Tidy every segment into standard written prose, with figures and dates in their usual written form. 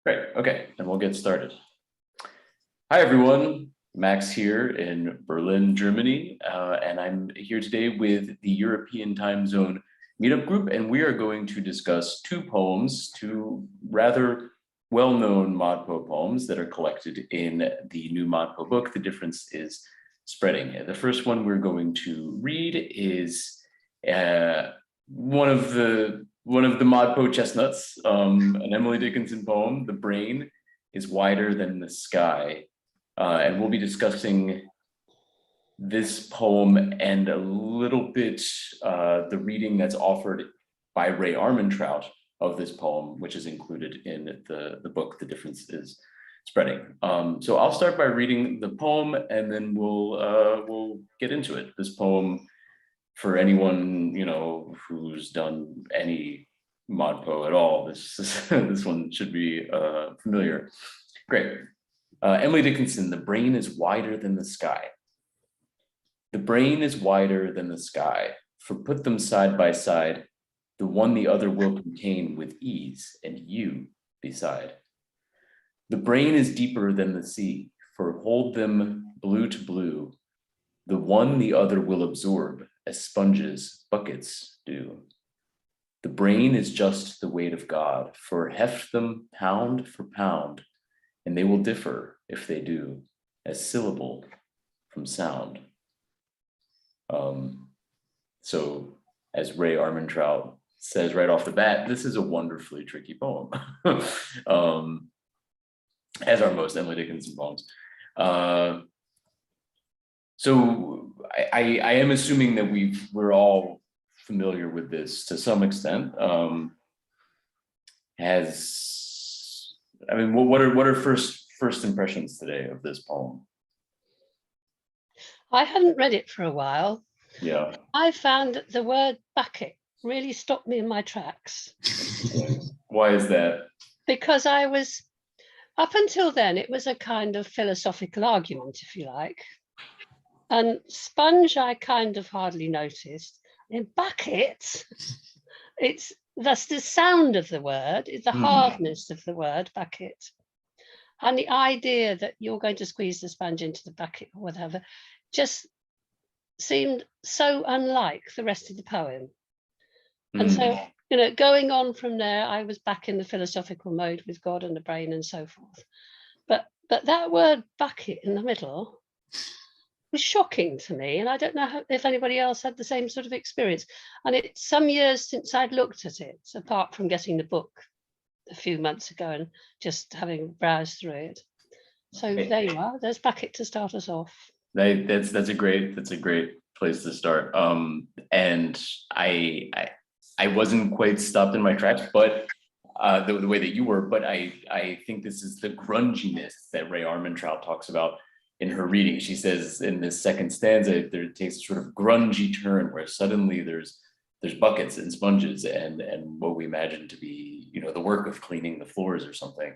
Great. Okay, then we'll get started. Hi, everyone. Max here in Berlin, Germany, and I'm here today with the European Time Zone Meetup group, and we are going to discuss two rather well-known ModPo poems that are collected in the new ModPo book, The Difference is Spreading. The first one we're going to read is one of the ModPo chestnuts, an Emily Dickinson poem, The Brain is Wider Than the Sky. And we'll be discussing this poem and a little bit the reading that's offered by Ray Armentrout of this poem, which is included in the book, The Difference is Spreading. So I'll start by reading the poem and then we'll get into it. This poem, for anyone who's done any ModPo at all, this one should be familiar. Great. Emily Dickinson, The Brain is Wider Than the Sky. The brain is wider than the sky, for put them side by side, the one the other will contain with ease, and you beside. The brain is deeper than the sea, for hold them blue to blue, the one the other will absorb, as sponges buckets do. The brain is just the weight of God, for heft them pound for pound, and they will differ, if they do, as syllable from sound. So as Ray Armentrout says right off the bat, this is a wonderfully tricky poem, as are most Emily Dickinson poems. So I am assuming that we're all familiar with this to some extent. What are first impressions today of this poem? I hadn't read it for a while. Yeah. I found that the word bucket really stopped me in my tracks. Why is that? Because I was, up until then, it was a kind of philosophical argument, if you like. And sponge, I kind of hardly noticed. In bucket, that's the sound of the word, it's the hardness of the word bucket. And the idea that you're going to squeeze the sponge into the bucket or whatever just seemed so unlike the rest of the poem. And so, going on from there, I was back in the philosophical mode with God and the brain and so forth. But that word bucket in the middle was shocking to me. And I don't know if anybody else had the same sort of experience. And it's some years since I'd looked at it, apart from getting the book a few months ago and just having browsed through it. So there you are. There's bucket to start us off. That's a great place to start. And I wasn't quite stopped in my tracks, but the way that you were. But I think this is the grunginess that Ray Armentrout talks about in her reading. She says in this second stanza, it takes a sort of grungy turn where suddenly there's buckets and sponges and what we imagine to be the work of cleaning the floors or something,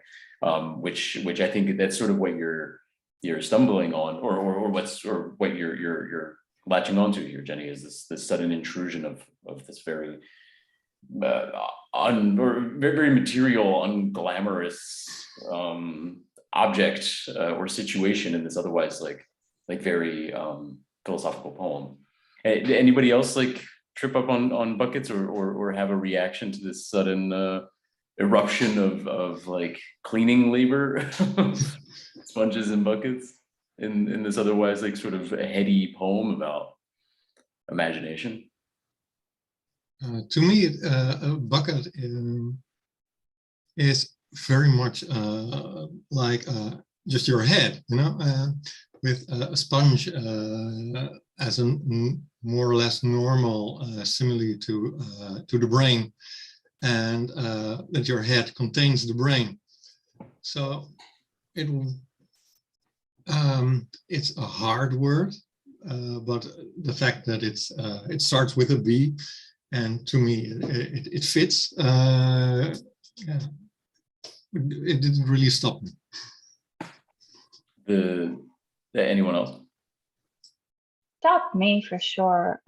which I think that's sort of what you're stumbling on, or what you're latching onto here, Jenny, is this sudden intrusion of this very very material, unglamorous object or situation in this otherwise like very philosophical poem. Anybody else trip up on buckets or have a reaction to this sudden eruption of cleaning labor, sponges and buckets in this otherwise sort of a heady poem about imagination? To me, a bucket is very much like just your head, with a sponge as a more or less normal simile to the brain, and that your head contains the brain. So it's a hard word, but the fact that it starts with a B, and to me it fits. Yeah. It didn't really stop me. Anyone else? Stopped me for sure.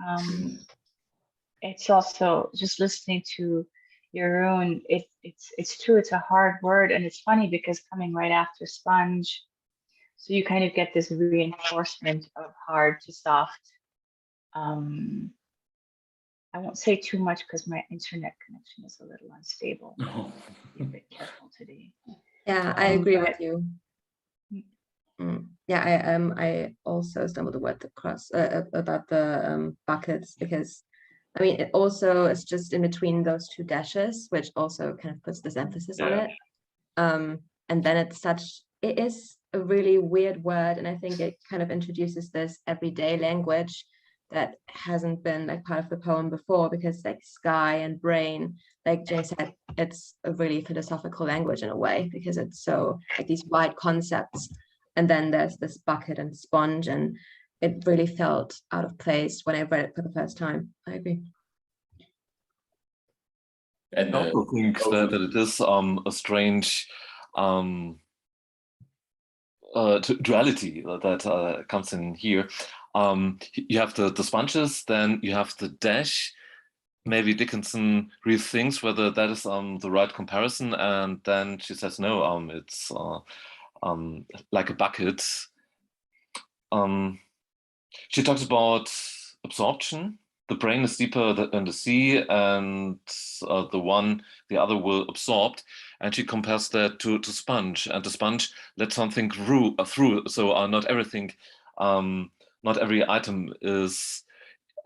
It's also just listening to Jeroen, it's true. It's a hard word, and it's funny because coming right after sponge, so you kind of get this reinforcement of hard to soft. I won't say too much because my internet connection is a little unstable. Be a bit careful today. Yeah, I agree but- with you. Yeah, I also stumbled across about the buckets, because I mean, it also is just in between those two dashes, which also kind of puts this emphasis on it. And then it is a really weird word, and I think it kind of introduces this everyday language that hasn't been like part of the poem before, because like sky and brain, like Jane said, it's a really philosophical language in a way, because it's so like these wide concepts. And then there's this bucket and sponge, and it really felt out of place when I read it for the first time. I agree. And I also think that it is a strange duality that comes in here. You have the sponges, then you have the dash. Maybe Dickinson rethinks whether that is the right comparison, and then she says no, it's like a bucket. She talks about absorption. The brain is deeper than the sea, and the other will absorb. And she compares that to sponge, and the sponge lets something through. So not everything, not every item is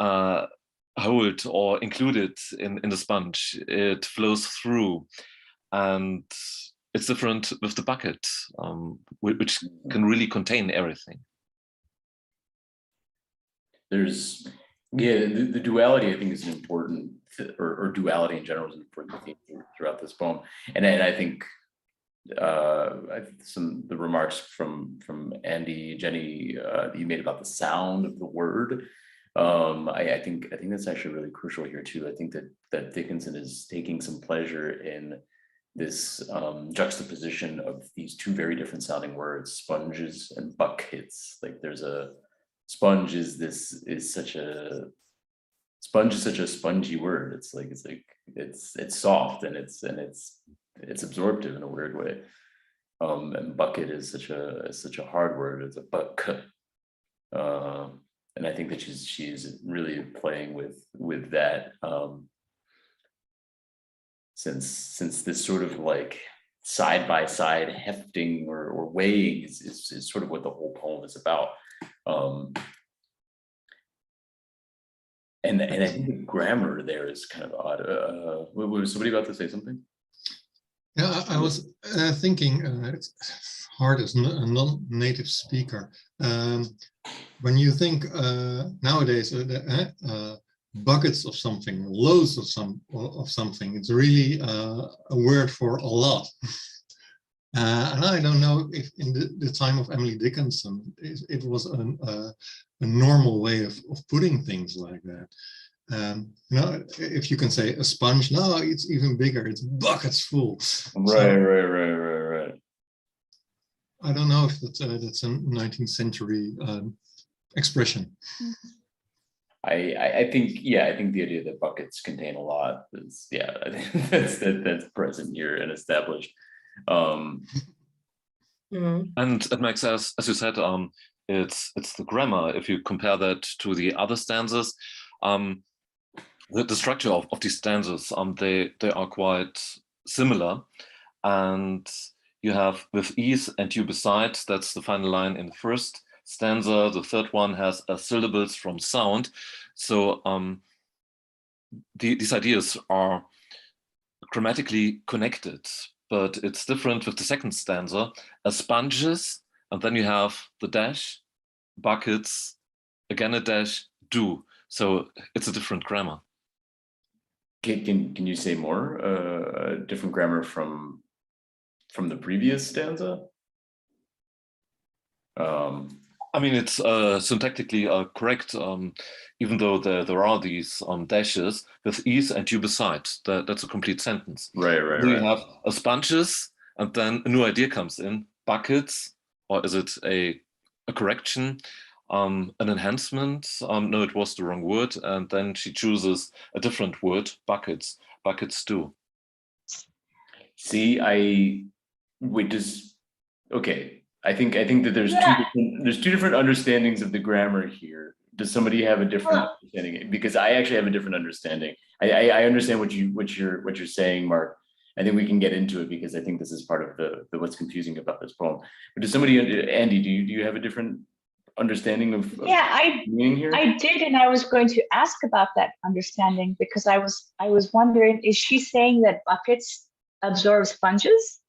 hold or included in the sponge. It flows through, and it's different with the bucket, which can really contain everything. There's, the duality, I think, is an important, or duality in general is an important theme throughout this poem. And I think the remarks from Andy, Jenny, that you made about the sound of the word, I think that's actually really crucial here too. I think that Dickinson is taking some pleasure in this juxtaposition of these two very different sounding words, sponges and buckets. Like there's a sponge is such a spongy word. It's soft and it's absorptive in a weird way. And bucket is such a hard word. It's a buck. And I think that she's really playing with that. Since this sort of like side by side hefting or weighing is sort of what the whole poem is about. And I think the grammar there is kind of odd. Was somebody about to say something? Yeah, I was thinking, it's hard as a non-native speaker. When you think nowadays, buckets of something, loads of something, it's really a word for a lot. And I don't know if in the time of Emily Dickinson, it was a normal way of putting things like that. You know, if you can say a sponge, no, it's even bigger. It's buckets full. Right. I don't know if that's a 19th century expression. I think the idea that buckets contain a lot is, I think that's present here and established. Mm-hmm. And it makes, as you said, it's the grammar. If you compare that to the other stanzas, the structure of these stanzas, they are quite similar. And you have with ease and you beside, that's the final line in the first stanza. The third one has syllables from sound. So these ideas are grammatically connected, but it's different with the second stanza, sponges, and then you have the dash, buckets, again a dash, do. So it's a different grammar. Can you say more? Different grammar from the previous stanza? I mean, it's syntactically correct, even though there are these dashes with ease and you beside. That's a complete sentence. Right. You have sponges, and then a new idea comes in, buckets, or is it a correction, an enhancement? No, it was the wrong word, and then she chooses a different word, buckets do. See, okay. I think that there's two different understandings of the grammar here. Does somebody have a different understanding? Because I actually have a different understanding. I understand what you're saying, Mark. I think we can get into it because I think this is part of the what's confusing about this poem. But does somebody, Andy, do you have a different understanding of meaning here? I did, and I was going to ask about that understanding because I was wondering, is she saying that buckets absorb sponges?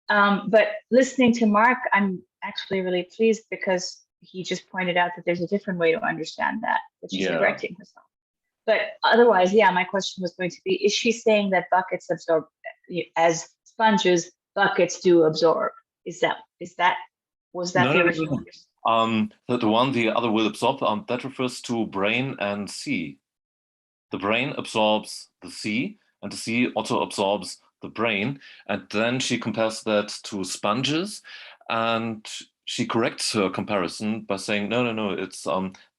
But listening to Mark, I'm actually really pleased because he just pointed out that there's a different way to understand that she's correcting herself. But otherwise, yeah, my question was going to be, is she saying that buckets absorb as sponges, buckets do absorb? Was that the original understanding? The one the other will absorb, that refers to brain and sea. The brain absorbs the sea, and the sea also absorbs the brain. And then she compares that to sponges, and she corrects her comparison by saying, no, it's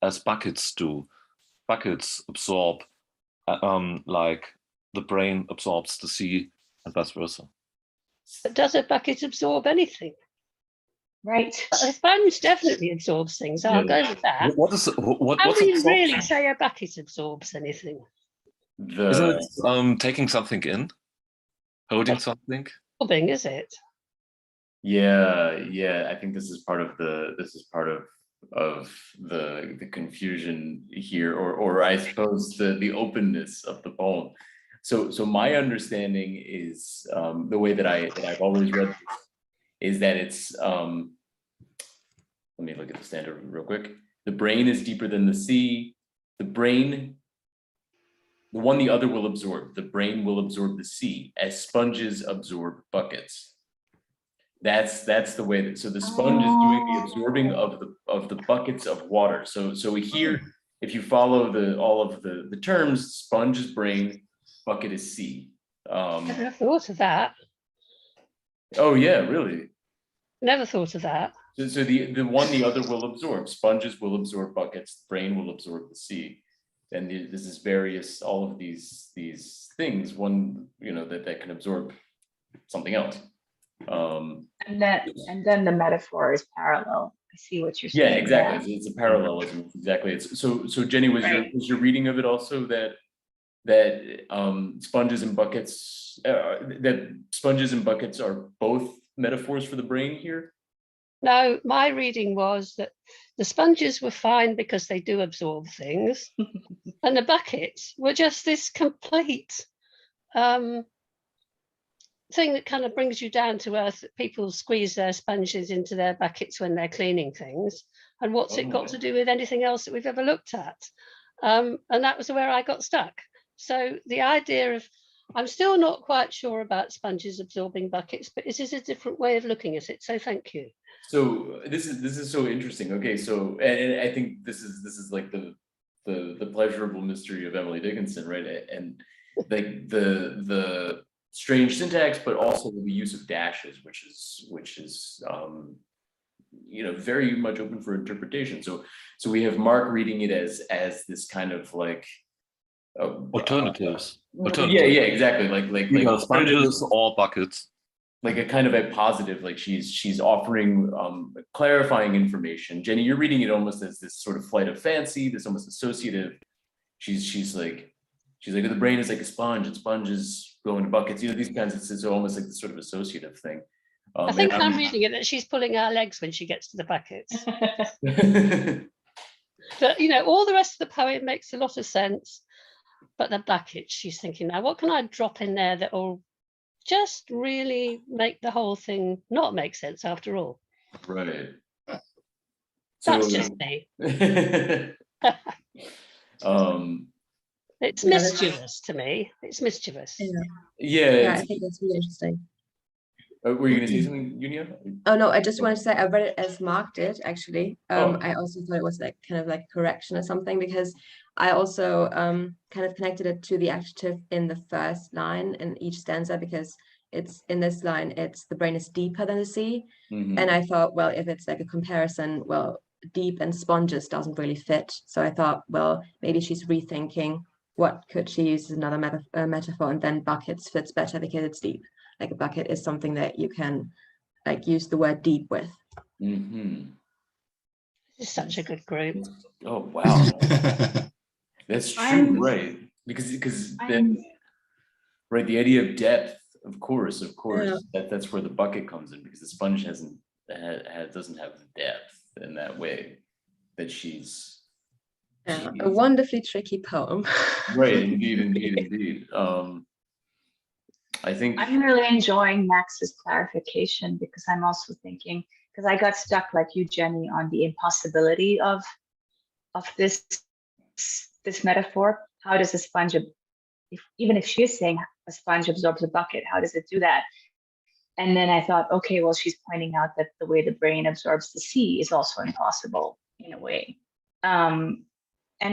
as buckets do. Buckets absorb like the brain absorbs the sea, and vice versa. But does a bucket absorb anything? Right. A sponge definitely absorbs things. I'll go with that. What's How do you really say a bucket absorbs anything? Isn't it taking something in? Holding something? Absorbing, is it? Yeah. I think this is part of the confusion here, or I suppose the openness of the poem. So my understanding is the way that I've always read this, is that it's let me look at the standard real quick. The brain is deeper than the sea. The one the other will absorb. The brain will absorb the sea as sponges absorb buckets. That's the way that, so the sponge is doing the absorbing of the buckets of water. So here, if you follow all of the terms, sponge is brain, bucket is sea. Never thought of that. Oh yeah, really? Never thought of that. So the one the other will absorb. Sponges will absorb buckets, brain will absorb the sea. And this is all of these things, one, that can absorb something else. And then the metaphor is parallel. I see what you're saying. Yeah, exactly. Yeah. It's a parallelism. Exactly. So Jenny, was your reading of it also that sponges and buckets are both metaphors for the brain here? No, my reading was that the sponges were fine because they do absorb things, and the buckets were just this complete thing that kind of brings you down to earth. People squeeze their sponges into their buckets when they're cleaning things, and what's it got to do with anything else that we've ever looked at? And that was where I got stuck. So the idea of, I'm still not quite sure about sponges absorbing buckets, but this is a different way of looking at it. So thank you. So this is so interesting. Okay, so and I think this is like the pleasurable mystery of Emily Dickinson, right? And like the strange syntax, but also the use of dashes, which is very much open for interpretation. So we have Mark reading it as this kind of like alternatives. Yeah, exactly. Like sponges or buckets. Like a kind of a positive, like she's offering clarifying information. Jenny, you're reading it almost as this sort of flight of fancy, this almost associative. She's like the brain is like a sponge, and sponges go into buckets. These kinds of, it's almost like this sort of associative thing. I think I'm reading it that she's pulling our legs when she gets to the buckets. But all the rest of the poem makes a lot of sense. But the buckets, she's thinking, now what can I drop in there that will just really make the whole thing not make sense after all? Right. That's just me. It's mischievous to me. It's mischievous. Yeah, I think that's really interesting. Were you going to say something, Yunia? Oh no, I just wanted to say I read it as Mark did actually. I also thought it was like kind of like a correction or something, because I also kind of connected it to the adjective in the first line in each stanza, because it's in this line, it's the brain is deeper than the sea. Mm-hmm. And I thought, well, if it's like a comparison, well, deep and sponges doesn't really fit. So I thought, well, maybe she's rethinking what could she use as another metaphor, and then buckets fits better because it's deep. like a bucket is something that you can like use the word deep with. Mm-hmm. This is such a good group. Oh wow, that's true, I'm- right? Because I'm- then, right, the idea of depth, of course, Yeah. that's where the bucket comes in, because the sponge doesn't have the depth in that way that she's Yeah, a wonderfully tricky poem. right. Indeed. I think I'm really enjoying Max's clarification, because I'm also thinking, because I got stuck like you, Jenny, on the impossibility of this metaphor. How does a sponge, even if she's saying a sponge absorbs a bucket, how does it do that? And then I thought, okay, well, she's pointing out that the way the brain absorbs the sea is also impossible in a way. And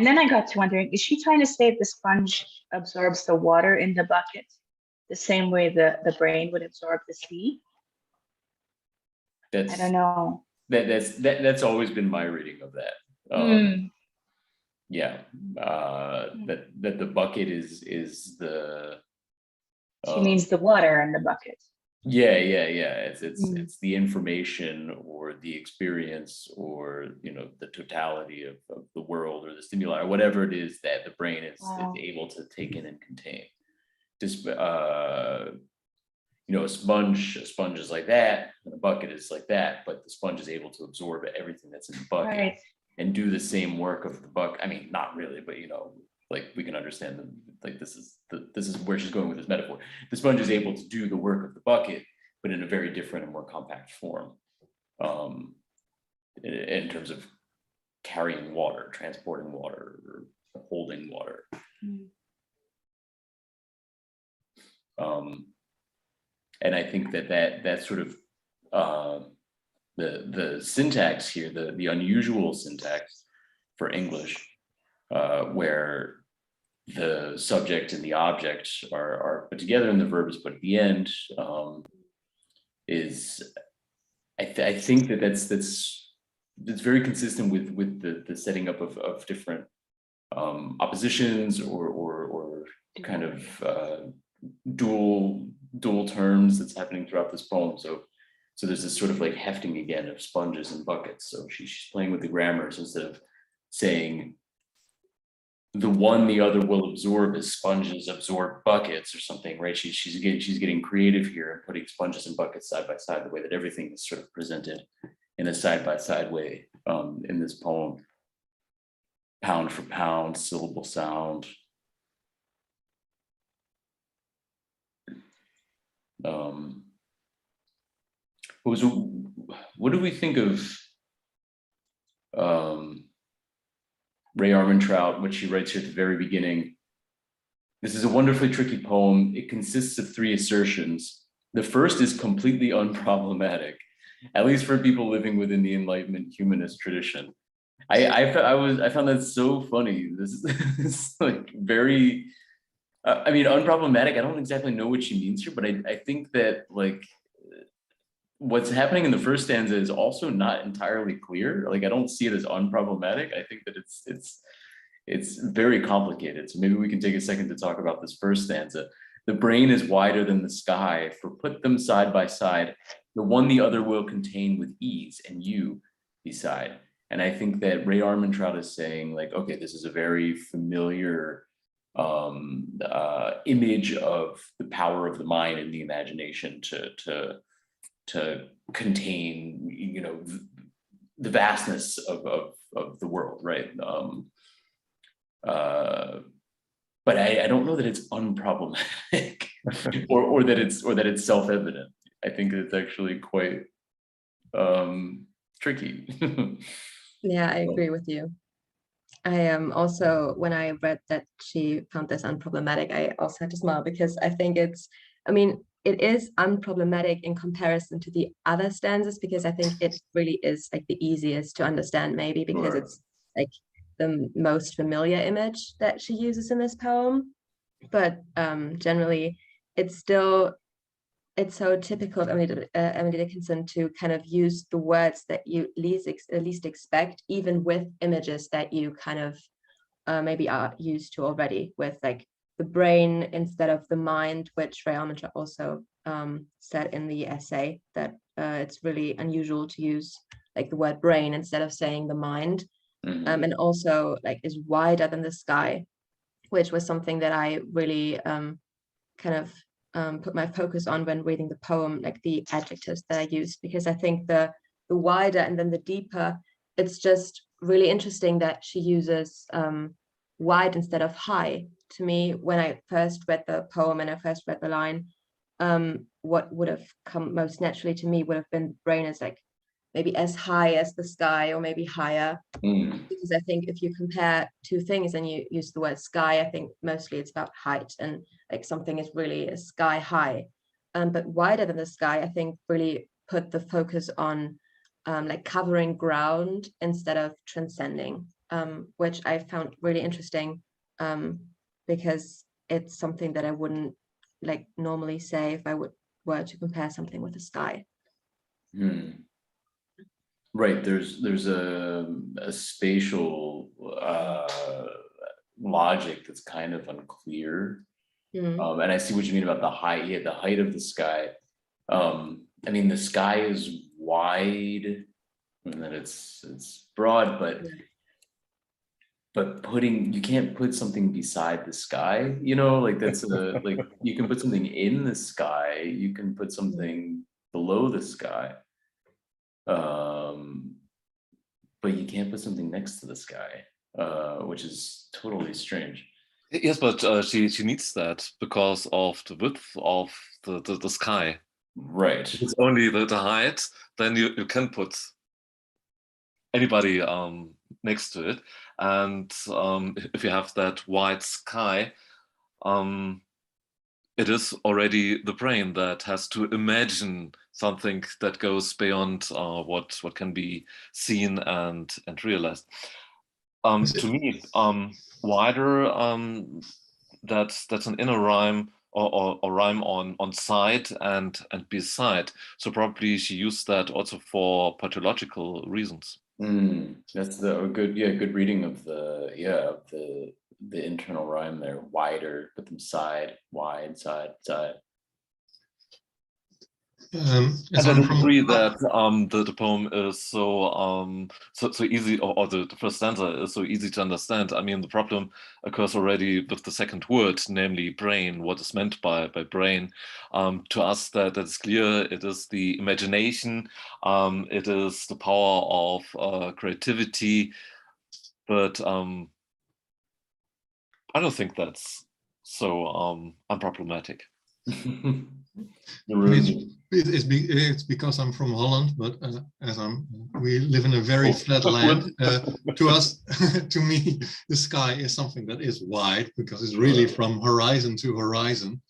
then I got to wondering, is she trying to say the sponge absorbs the water in the bucket the same way the brain would absorb the sea? I don't know. that's always been my reading of that. Yeah, that the bucket is the. She means the water in the bucket. Yeah. It's the information or the experience or the totality of the world or the stimuli or whatever it is that the brain is able to take in and contain. Just a sponge is like that, and a bucket is like that, but the sponge is able to absorb everything that's in the bucket. Right. And do the same work of the bucket. I mean, not really, but like we can understand that, like this is where she's going with this metaphor. The sponge is able to do the work of the bucket, but in a very different and more compact form. In terms of carrying water, transporting water, or holding water. And I think that sort of the syntax here, the unusual syntax for English, where the subject and the object are put together and the verb is put at the end, is I think that's very consistent with the setting up of different oppositions or kind of dual terms that's happening throughout this poem. So there's this sort of like hefting again of sponges and buckets. So she's playing with the grammar. So instead of saying the one the other will absorb as sponges absorb buckets or something, right? She's getting creative here and putting sponges and buckets side by side, the way that everything is sort of presented in a side by side way in this poem. Pound for pound, syllable sound. What do we think of Ray Armantrout, what she writes here at the very beginning? This is a wonderfully tricky poem. It consists of 3 assertions. The first is completely unproblematic, at least for people living within the Enlightenment humanist tradition. I found that so funny. This is like very, I mean, unproblematic. I don't exactly know what she means here, but I think that like what's happening in the first stanza is also not entirely clear. Like I don't see it as unproblematic. I think that it's very complicated. So maybe we can take a second to talk about this first stanza. The brain is wider than the sky, for put them side by side, the one the other will contain with ease, and you beside. And I think that Ray Armantrout is saying like, okay, this is a very familiar image of the power of the mind and the imagination to contain, the vastness of the world, right? But I don't know that it's unproblematic or that it's self-evident. I think it's actually quite tricky. Yeah, I agree with you. I am also, when I read that she found this unproblematic, I also had to smile because I think it is unproblematic in comparison to the other stanzas, because I think it really is like the easiest to understand, maybe because it's like the most familiar image that she uses in this poem. But generally, it's so typical of Emily Dickinson to kind of use the words that you least expect, even with images that you kind of maybe are used to already, with like the brain instead of the mind, which Ray Armantrout also said in the essay that it's really unusual to use like the word brain instead of saying the mind, and also like is wider than the sky, which was something that I really kind of put my focus on when reading the poem, like the adjectives that I used, because I think the wider and then the deeper, it's just really interesting that she uses wide instead of high. To me, when I first read the poem and I first read the line, what would have come most naturally to me would have been the brain as like maybe as high as the sky or maybe higher. Because I think if you compare two things and you use the word sky, I think mostly it's about height and like something is really sky high. But wider than the sky, I think really put the focus on like covering ground instead of transcending, which I found really interesting because it's something that I wouldn't like normally say if I were to compare something with the sky. Right, there's a spatial logic that's kind of unclear. And I see what you mean about the height. Yeah, the height of the sky. I mean, the sky is wide and then it's broad, but you can't put something beside the sky, you know, like that's like you can put something in the sky, you can put something below the sky. But you can't put something next to the sky, which is totally strange. Yes, but she needs that because of the width of the sky. Right. If it's only the height, then you can put anybody next to it. And if you have that wide sky, it is already the brain that has to imagine something that goes beyond what can be seen and realized. To me, wider, that's an inner rhyme or rhyme on side and beside. So probably she used that also for pathological reasons. That's the good reading of the internal rhyme there. Wider, put them side, wide, side, side. And I agree that the poem is so easy, or the first stanza is so easy to understand. I mean, the problem occurs already with the second word, namely brain. What is meant by brain? To us, that is clear. It is the imagination. It is the power of creativity. But I don't think that's so unproblematic. It's because I'm from Holland, but as we live in a very flat land. To us, to me, the sky is something that is wide because it's really from horizon to horizon.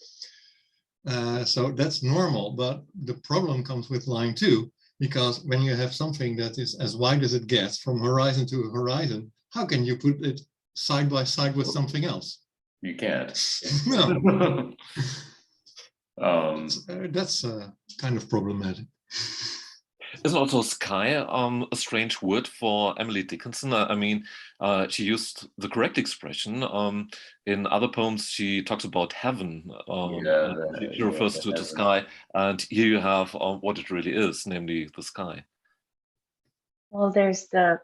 So that's normal, but the problem comes with line 2, because when you have something that is as wide as it gets from horizon to horizon, how can you put it side by side with something else? You can't. No. That's kind of problematic. Isn't also sky a strange word for Emily Dickinson? I mean, she used the correct expression. In other poems, she talks about heaven. She refers to the sky, and here you have what it really is, namely the sky. Well, there's the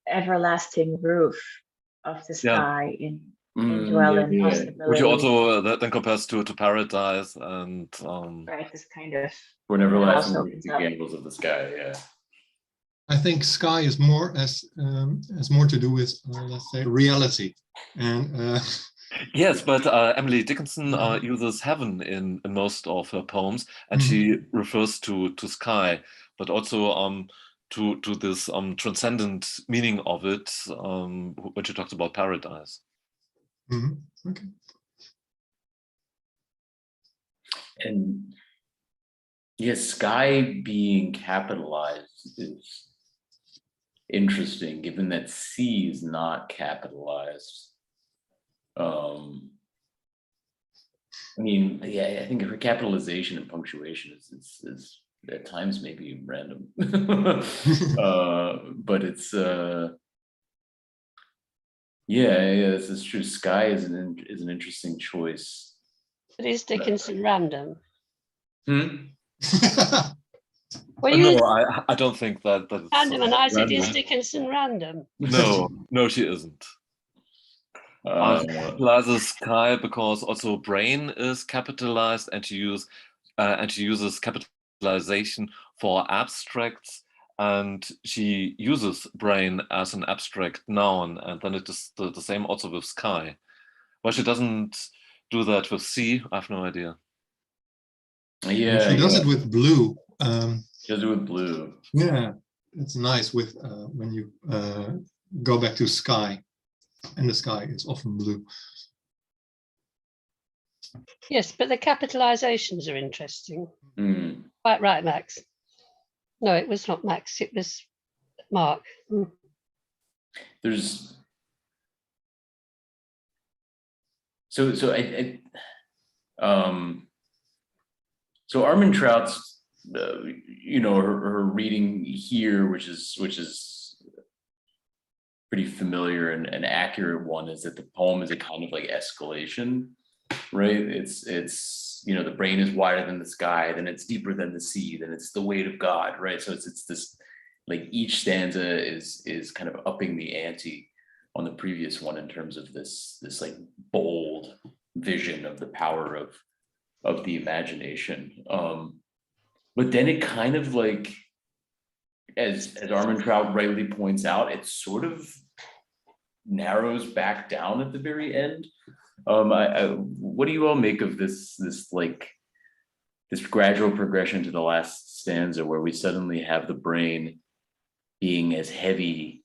everlasting roof of the sky in Dwelling Possibility. Which also that then compares to paradise and right, this kind of for an everlasting gambles of the sky. Yeah, I think sky is more has more to do with let's say reality, and yes, but Emily Dickinson uses heaven in most of her poems, and she refers to sky, but also to this transcendent meaning of it when she talks about paradise. Okay. And yes, sky being capitalized is interesting, given that C is not capitalized. I mean, yeah, I think her capitalization and punctuation is at times maybe random, but it's yeah, this is true. Sky is an interesting choice. But is Dickinson random? Well, you No, I don't think that that's random, and I said, is random. Dickinson random? No, she isn't. She capitalizes sky because also brain is capitalized, and she uses capitalization for abstracts, and she uses brain as an abstract noun, and then it is the same also with sky. Why she doesn't do that with sea, I have no idea. Yeah, she does it with blue. She does it with blue. Yeah, it's nice with when you go back to sky, and the sky is often blue. Yes, but the capitalizations are interesting. Mm. Quite right, Max. No, it was not Max, it was Mark. There's so Armin Trout's her reading here, which is pretty familiar and accurate one, is that the poem is a kind of like escalation, right? It's the brain is wider than the sky, then it's deeper than the sea, then it's the weight of God, right? So it's this, like, each stanza is kind of upping the ante on the previous one in terms of this like bold vision of the power of the imagination. But then it kind of, like, as Armin Trout rightly points out, it sort of narrows back down at the very end. What do you all make of this gradual progression to the last stanza, where we suddenly have the brain being as heavy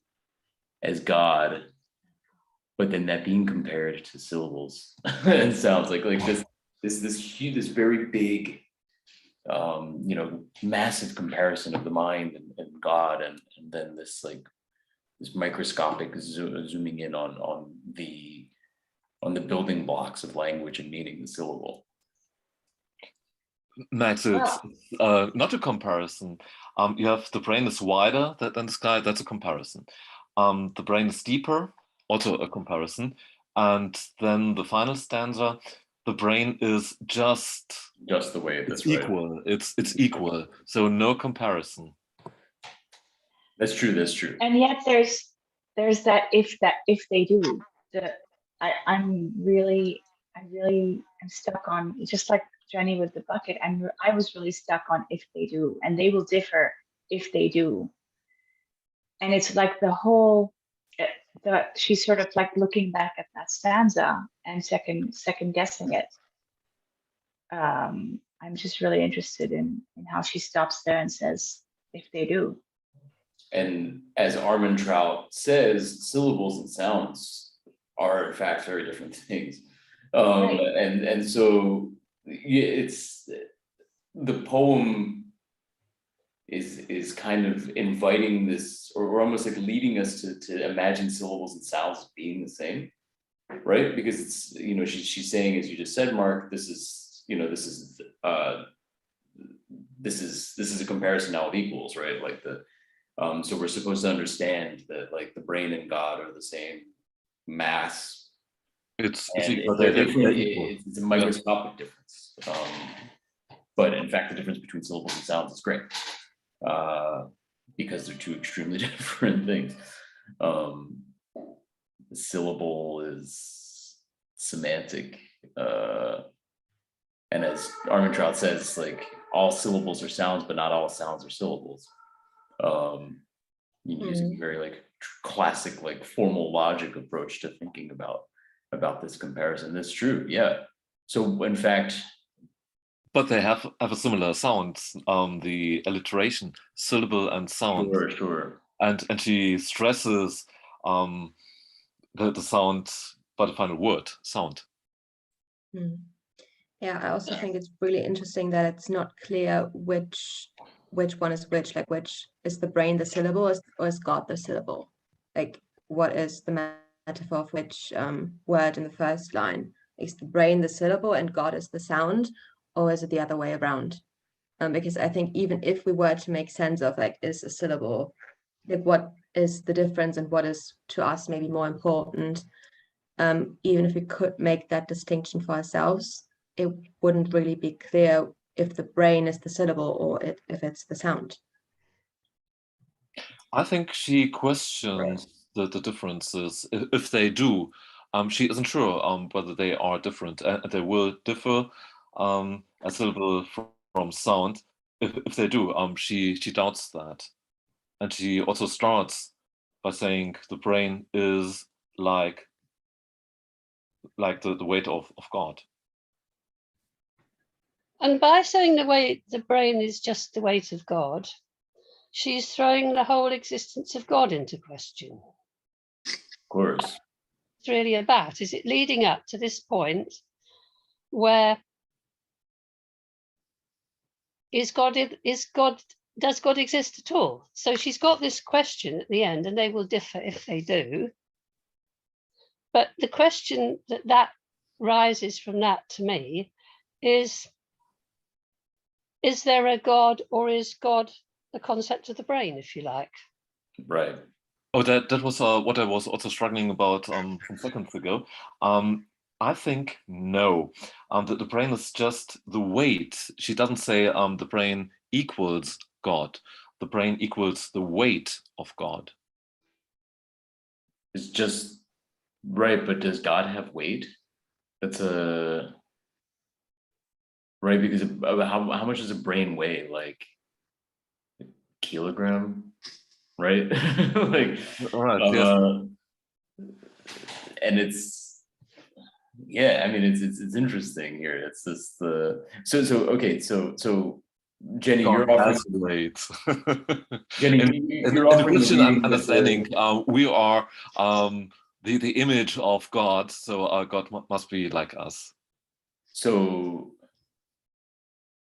as God, but then that being compared to syllables and sounds, like this very big, massive comparison of the mind and God, and then this microscopic zooming in on the building blocks of language and meaning, the syllable. Max, it's not a comparison. You have the brain is wider than the sky, that's a comparison. The brain is deeper, also a comparison. And then the final stanza, the brain is just the way it's equal. Right. It's equal. So no comparison. That's true. And yet there's that if they do. I'm stuck on, just like Jenny with the bucket. I was really stuck on if they do, and they will differ if they do. And it's like the whole, she's sort of like looking back at that stanza and second guessing it. I'm just really interested in how she stops there and says, if they do. And as Armin Trout says, syllables and sounds are in fact very different things. Right. And so it's, the poem is kind of inviting this, or almost like leading us to imagine syllables and sounds being the same, right? Because it's, she's saying, as you just said, Mark, this is a comparison now of equals, right? Like so we're supposed to understand that, like, the brain and God are the same mass. It's a microscopic difference. But in fact, the difference between syllables and sounds is great, because they're two extremely different things. The syllable is semantic, and as Armin Trout says, like, all syllables are sounds, but not all sounds are syllables. Using a very, like, classic, like, formal logic approach to thinking about this comparison. That's true, yeah. So in fact, but they have a similar sound, the alliteration, syllable and sound. Sure. And she stresses the sound by the final word, sound. Yeah, I also think it's really interesting that it's not clear which one is which, like, which is the brain the syllable, or is God the syllable? Like, what is the metaphor of which word in the first line? Is the brain the syllable and God is the sound, or is it the other way around? Because I think even if we were to make sense of, like, is a syllable, like, what is the difference and what is to us maybe more important, even if we could make that distinction for ourselves, it wouldn't really be clear if the brain is the syllable or if it's the sound. I think she questions the differences, if they do. She isn't sure whether they are different, and they will differ a syllable from sound. If they do, she doubts that. And she also starts by saying the brain is like the weight of God. And by saying the brain is just the weight of God, she's throwing the whole existence of God into question. Of course. It's really about, is it leading up to this point where does God exist at all? So she's got this question at the end, and they will differ if they do. But the question that rises from that to me is there a God, or is God the concept of the brain, if you like? Right. Oh, that was what I was also struggling about some seconds ago. I think no. The brain is just the weight. She doesn't say the brain equals God. The brain equals the weight of God. It's just right, but does God have weight? That's a right, because how much does a brain weigh? Like a kilogram, right? Like Right, yes. and it's yeah, I mean it's interesting here. It's just the so okay, so Jenny, God you're offering has weight. Jenny, in you're the offering the Christian reading understanding, we are the image of God, so God must be like us. So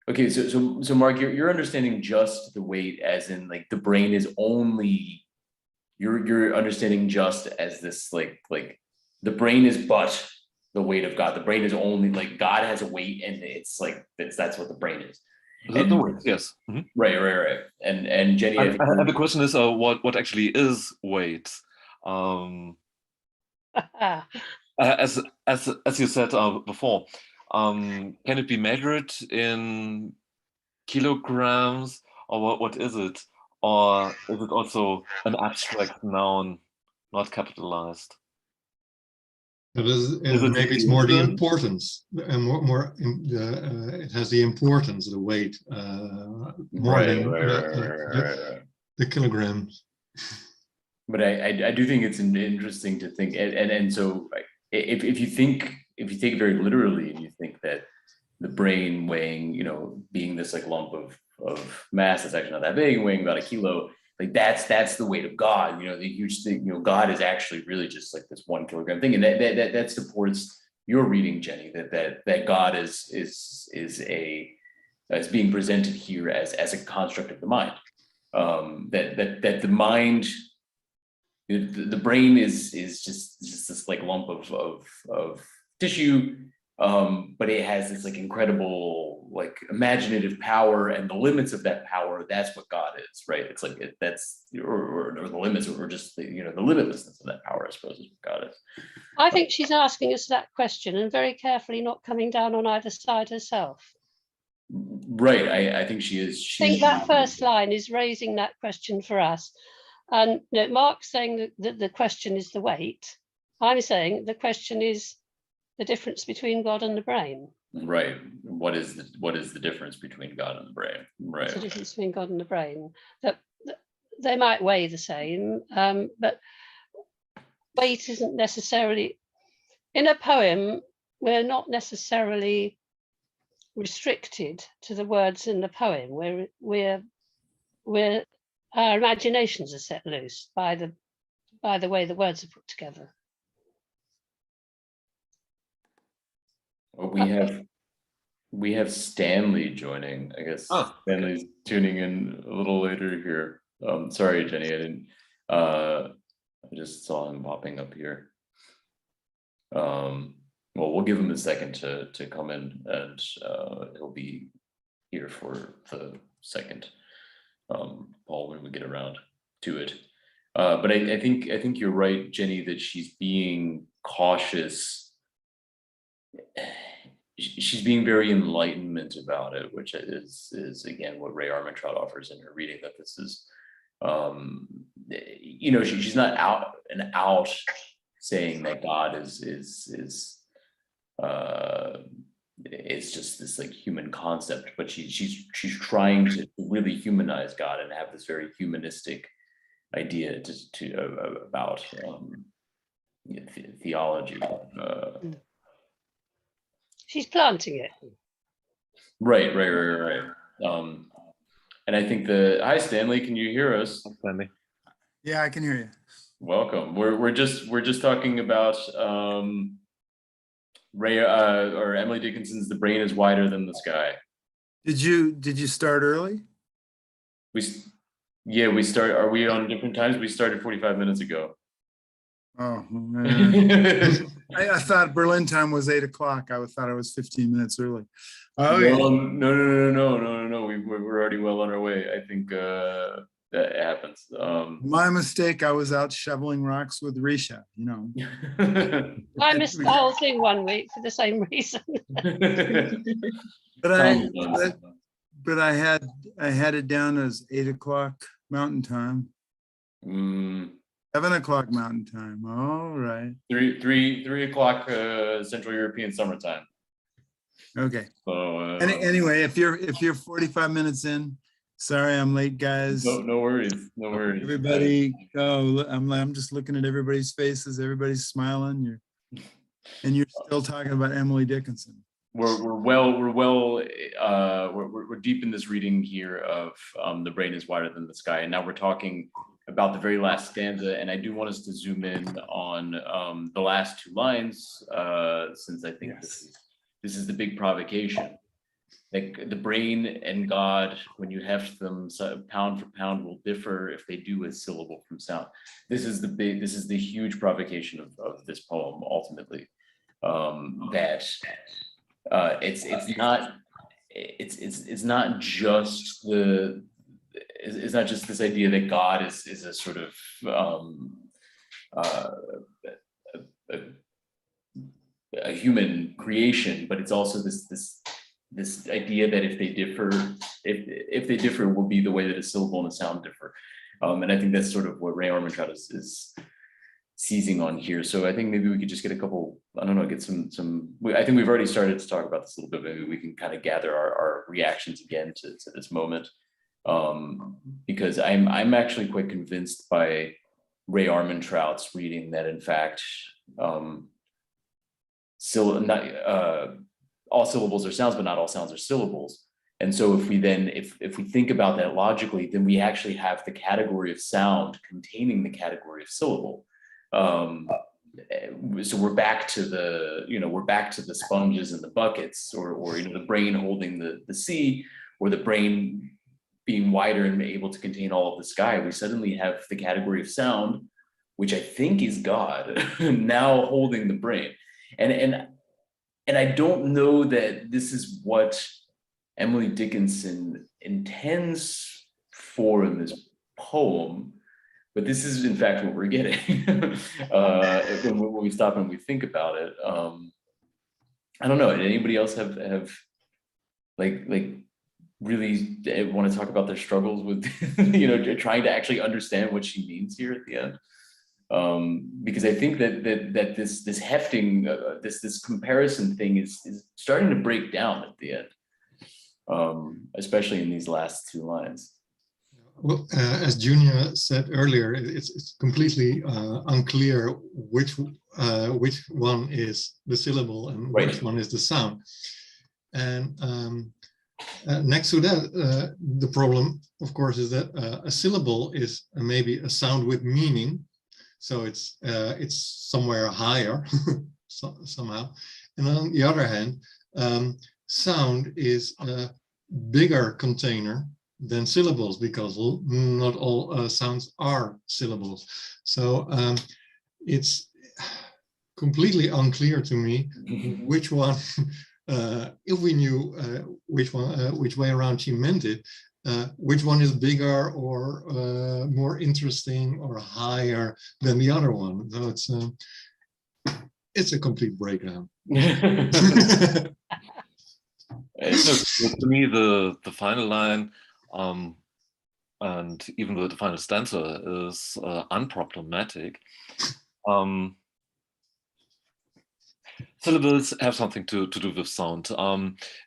okay, so Mark, you're understanding just the weight as in like the brain is only you're understanding just as this like the brain is but the weight of God. The brain is only like God has a weight, and it's like that's what the brain is. The weight, yes. Mm-hmm. Right. And Jenny, I think and the question is, what actually is weight? As you said before, can it be measured in kilograms, or what is it? Or is it also an abstract noun, not capitalized? Maybe it's more the importance, and it has the importance, the weight, more than the kilograms. But I do think it's interesting to think, and so if you take it very literally, and you think that the brain weighing, being this like lump of mass that's actually not that big, weighing about a kilo, like that's the weight of God, the huge thing, God is actually really just like this 1 kilogram thing, and that supports your reading, Jenny, that God is being presented here as a construct of the mind, that the mind. The brain is just this like lump of tissue, but it has this like incredible like imaginative power, and the limits of that power, that's what God is, right? It's like that's or the limits, or just the limitlessness of that power, I suppose, is what God is. I think she's asking us that question and very carefully not coming down on either side herself. Right, I think she is. I think that first line is raising that question for us. And Mark's saying that the question is the weight. I'm saying the question is the difference between God and the brain. Right. What is the difference between God and the brain? Right. What's the difference between God and the brain? That they might weigh the same, but weight isn't necessarily in a poem. We're not necessarily restricted to the words in the poem. We're our imaginations are set loose by the way the words are put together. Well, we have Stanley joining. I guess Stanley's tuning in a little later here. Sorry, Jenny, I didn't. I just saw him popping up here. Well, we'll give him a second to come in, and he'll be here for the second. Paul, when we get around to it. But I think you're right, Jenny, that she's being cautious she's being very enlightenment about it, which is again what Ray Armantrout offers in her reading, that this is, you know, she's not out and out saying that God is it's just this like human concept, but she's trying to really humanize God and have this very humanistic idea about theology. She's planting it. Right. And I think hi Stanley, can you hear us? Stanley. Yeah, I can hear you. Welcome. We're just talking about Ray or Emily Dickinson's "The Brain is Wider Than the Sky." Did you start early? We start. Are we on different times? We started 45 minutes ago. Oh, I thought Berlin time was 8 o'clock. I thought I was 15 minutes early. Okay. No. We're already well on our way. I think that happens. My mistake. I was out shoveling rocks with Risha. You know. I missed the whole thing one week for the same reason. But I had it down as 8 o'clock Mountain Time. 7 o'clock Mountain Time. All right. 3 o'clock Central European summertime. Okay. So anyway, if you're 45 minutes in, sorry I'm late, guys. No worries. Everybody, I'm just looking at everybody's faces. Everybody's smiling. You're still talking about Emily Dickinson. We're deep in this reading here of "The Brain is Wider Than the Sky," and now we're talking about the very last stanza, and I do want us to zoom in on the last 2 lines, since I think this is the big provocation. Like the brain and God, when you heft them pound for pound, will differ if they do as syllable from sound. This is the huge provocation of this poem ultimately, that it's not just this idea that God is a sort of a human creation, but it's also this idea that if they differ will be the way that a syllable and a sound differ. And I think that's sort of what Ray Armantrout is seizing on here. So I think maybe we could just get a couple, I don't know, get some, I think we've already started to talk about this a little bit. Maybe we can kind of gather our reactions again to this moment. Because I'm actually quite convinced by Ray Armantrout's reading that in fact, all syllables are sounds, but not all sounds are syllables. And so if we think about that logically, then we actually have the category of sound containing the category of syllable. So we're back to the sponges and the buckets, or the brain holding the sea, or the brain being wider and able to contain all of the sky. We suddenly have the category of sound, which I think is God, now holding the brain. And I don't know that this is what Emily Dickinson intends for in this poem, but this is in fact what we're getting when we stop and we think about it. I don't know. Did anybody else have like really want to talk about their struggles with trying to actually understand what she means here at the end? Because I think that this hefting, this comparison thing is starting to break down at the end, especially in these last 2 lines. Well, as Junia said earlier, it's completely unclear which one is the syllable and which one is the sound. And next to that, the problem, of course, is that a syllable is maybe a sound with meaning. So it's somewhere higher somehow. And on the other hand, sound is a bigger container than syllables, because not all sounds are syllables. So it's completely unclear to me which one, if we knew which way around she meant it, which one is bigger or more interesting or higher than the other one. So it's a complete breakdown. To me, the final line, and even the final stanza is unproblematic. Syllables have something to do with sound.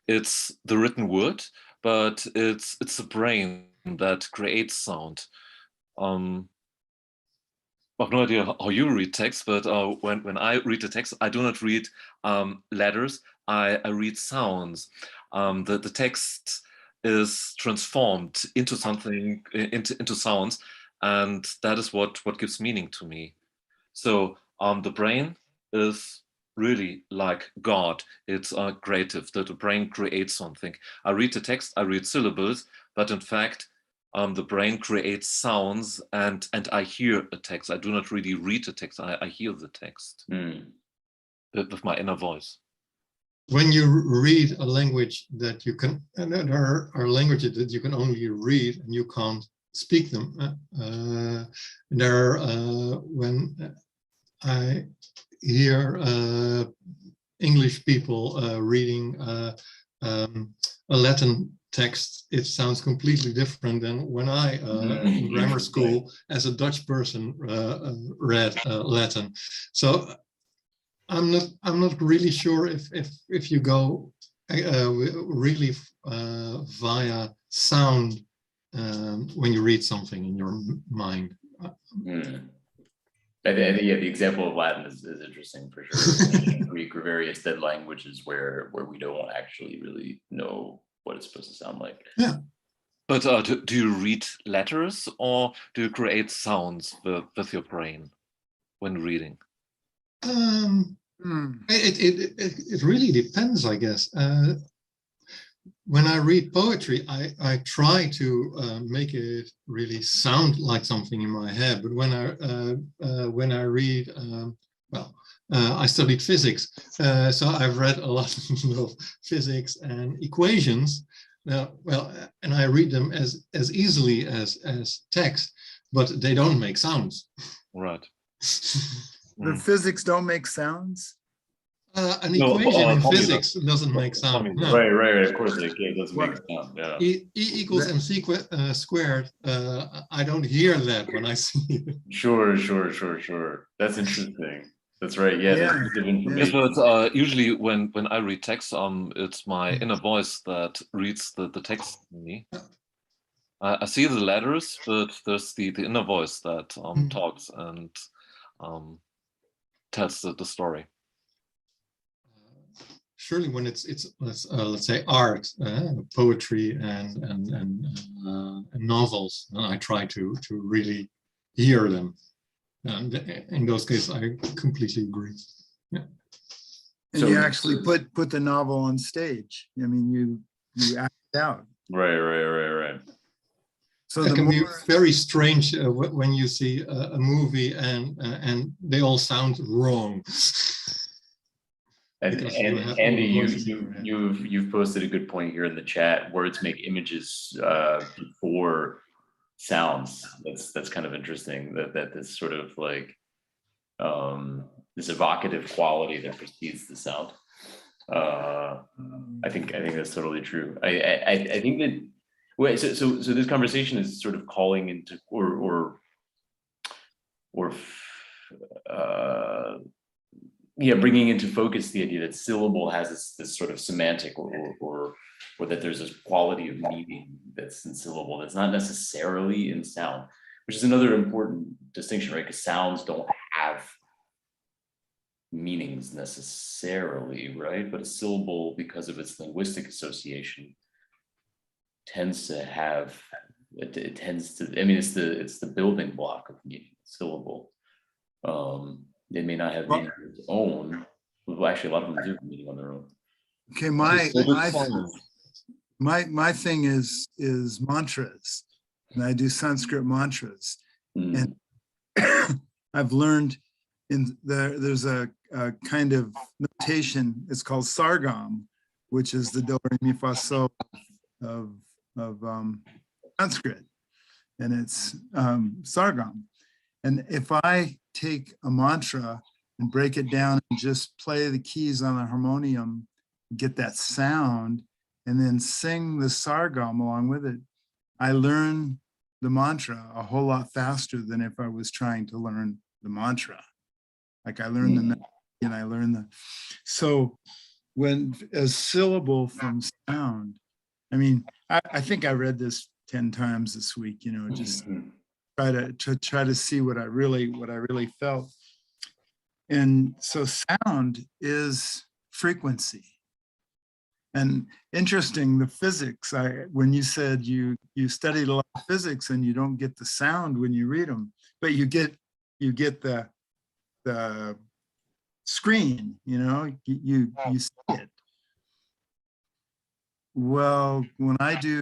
It's the written word, but it's the brain that creates sound. I have no idea how you read text, but when I read the text, I do not read letters. I read sounds. The text is transformed into something, into sounds, and that is what gives meaning to me. So the brain is really like God. It's creative. The brain creates something. I read the text, I read syllables, but in fact, the brain creates sounds, and I hear a text. I do not really read the text. I hear the text with my inner voice. When you read a language that you can, and there are languages that you can only read and you can't speak them. When I hear English people reading a Latin text, it sounds completely different than when I, in grammar school, as a Dutch person, read Latin. So I'm not really sure if you go really via sound when you read something in your mind. I think, yeah, the example of Latin is interesting for sure. Greek or various dead languages where we don't actually really know what it's supposed to sound like. Yeah. But do you read letters, or do you create sounds with your brain when reading? It really depends, I guess. When I read poetry, I try to make it really sound like something in my head. But when I read, I studied physics, so I've read a lot of physics and equations. And I read them as easily as text, but they don't make sounds. Right. The physics don't make sounds? An equation in physics doesn't make sound. No. Right. Of course, it doesn't make sound. Yeah. E equals mc squared. I don't hear that when I see it. Sure. That's interesting. That's right. Yeah. Yes, but usually when I read text, it's my inner voice that reads the text to me. I see the letters, but there's the inner voice that talks and tells the story. Surely, when it's let's say art, poetry, and novels, I try to really hear them. And in those cases, I completely agree. Yeah. And so you actually put the novel on stage. I mean, you act it out. Right. So it can be very strange when you see a movie and they all sound wrong. And Andy, you've posted a good point here in the chat. Words make images before sounds. That's kind of interesting. That this sort of like this evocative quality that precedes the sound. I think that's totally true. I think that. Wait, so this conversation is sort of calling into bringing into focus the idea that syllable has this sort of semantic or that there's this quality of meaning that's in syllable that's not necessarily in sound, which is another important distinction, right? Because sounds don't have meanings necessarily, right? But a syllable, because of its linguistic association, tends to have it tends to, I mean, it's the building block of meaning. Syllable. It may not have meaning of its own. Well, actually, a lot of them do have meaning on their own. Okay, my thing is mantras, and I do Sanskrit mantras, and I've learned there's a kind of notation. It's called sargam, which is the do re mi fa so of Sanskrit, and it's sargam. And if I take a mantra and break it down and just play the keys on the harmonium, get that sound, and then sing the sargam along with it, I learn the mantra a whole lot faster than if I was trying to learn the mantra. Like I learned the melody and I learned the, so when a syllable from sound, I mean, I think I read this 10 times this week, you know, just try to see what I really felt. And so sound is frequency. And interesting, the physics, when you said you studied a lot of physics and you don't get the sound when you read them, but you get the screen, you know, you see it. Well, when I do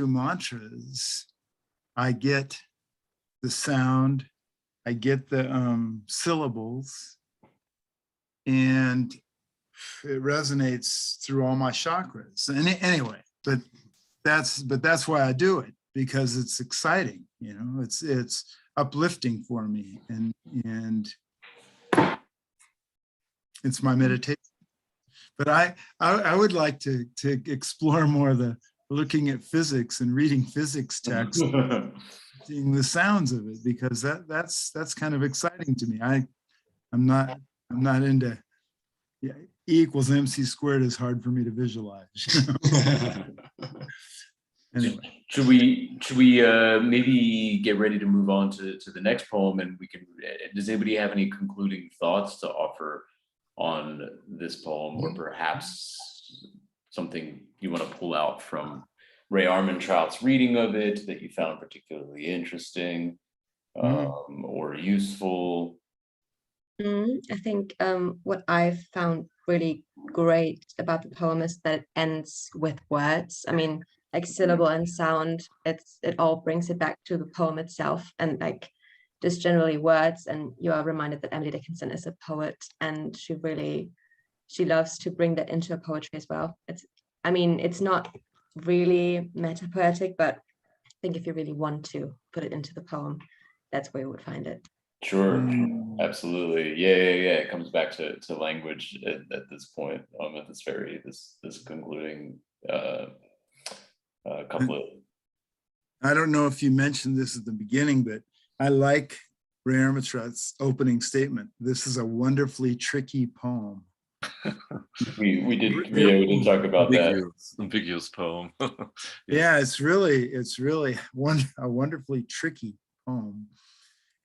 mantras, I get the sound, I get the syllables, and it resonates through all my chakras. And anyway, but that's why I do it, because it's exciting, you know, it's uplifting for me, and it's my meditation. But I would like to explore more the looking at physics and reading physics texts, seeing the sounds of it, because that's kind of exciting to me. I'm not into, yeah, E equals MC squared is hard for me to visualize. Anyway. Should we maybe get ready to move on to the next poem, and we can, does anybody have any concluding thoughts to offer on this poem, or perhaps something you want to pull out from Ray Armantrout's reading of it that you found particularly interesting or useful? I think what I found really great about the poem is that it ends with words. I mean, like syllable and sound, it all brings it back to the poem itself, and like just generally words. And you are reminded that Emily Dickinson is a poet, and she loves to bring that into her poetry as well. I mean, it's not really meta-poetic, but I think if you really want to put it into the poem, that's where you would find it. Sure, absolutely. Yeah. It comes back to language at this point, at this concluding couplet. I don't know if you mentioned this at the beginning, but I like Ray Armantrout's opening statement. This is a wonderfully tricky poem. we did talk about that. Ambiguous poem. Yeah, it's really a wonderfully tricky poem.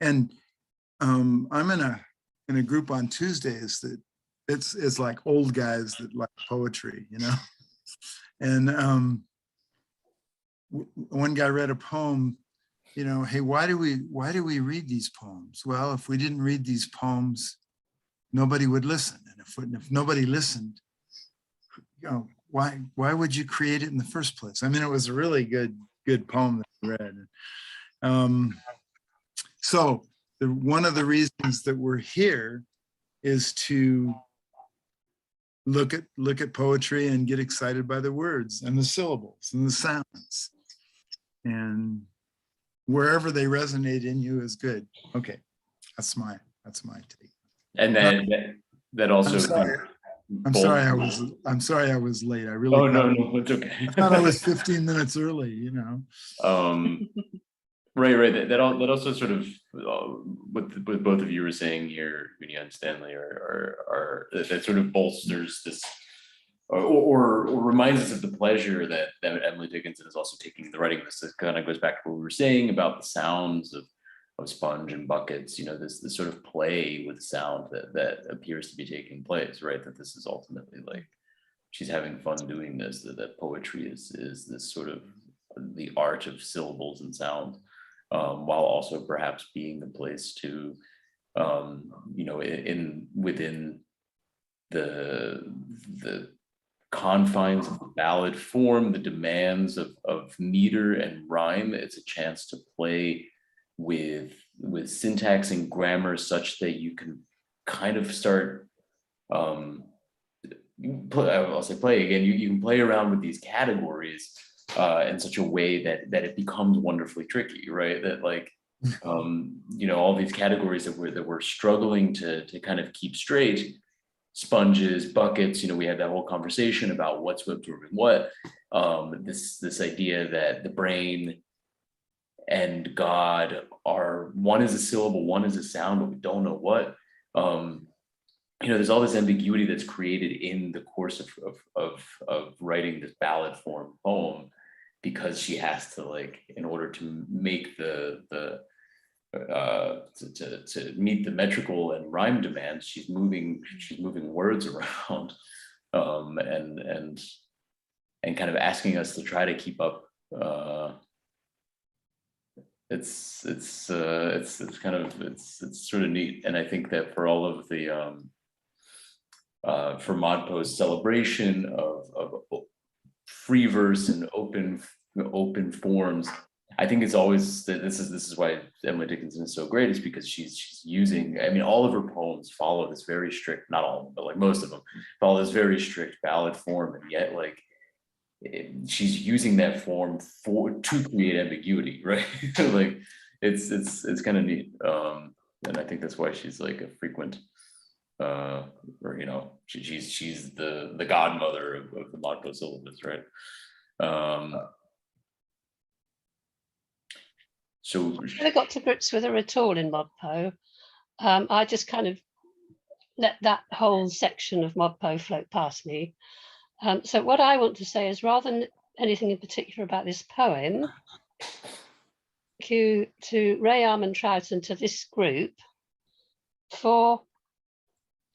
And I'm in a group on Tuesdays that it's like old guys that like poetry, you know. And one guy read a poem, you know, hey, why do we read these poems? Well, if we didn't read these poems, nobody would listen. And if nobody listened, you know, why would you create it in the first place? I mean, it was a really good poem that I read. So one of the reasons that we're here is to look at poetry and get excited by the words and the syllables and the sounds, and wherever they resonate in you is good. Okay, that's my take. And then that also. I'm sorry I was late. I really. Oh no, it's okay. I thought I was 15 minutes early. You know. Right. That also sort of what both of you were saying here, Vinia and Stanley, are that sort of bolsters this, or reminds us of the pleasure that Emily Dickinson is also taking in the writing. This kind of goes back to what we were saying about the sounds of sponge and buckets. You know, this sort of play with sound that appears to be taking place. Right. That this is ultimately like she's having fun doing this. That poetry is this sort of the art of syllables and sound. While also perhaps being the place to, you know, within the confines of the ballad form, the demands of meter and rhyme, it's a chance to play with syntax and grammar such that you can kind of start, I'll say play again, you can play around with these categories in such a way that it becomes wonderfully tricky, right? That like, you know, all these categories that we're struggling to kind of keep straight sponges, buckets, we had that whole conversation about what's absorbing what. This idea that the brain and God are, one is a syllable, one is a sound, but we don't know what. There's all this ambiguity that's created in the course of writing this ballad form poem, because she has to, like, in order to make to meet the metrical and rhyme demands, she's moving words around, and kind of asking us to try to keep up. It's sort of neat, and I think that for all of the for ModPo's celebration of free verse and open forms, I think it's always that this is why Emily Dickinson is so great, is because she's using, I mean, all of her poems follow this very strict, not all of them, but like most of them follow this very strict ballad form, and yet like she's using that form to create ambiguity, right? Like it's kind of neat, and I think that's why she's like a frequent, or she's the godmother of the ModPo syllabus, right? So I never got to grips with her at all in ModPo. I just kind of let that whole section of ModPo float past me. So what I want to say is, rather than anything in particular about this poem, thank you to Ray Armantrout and to this group for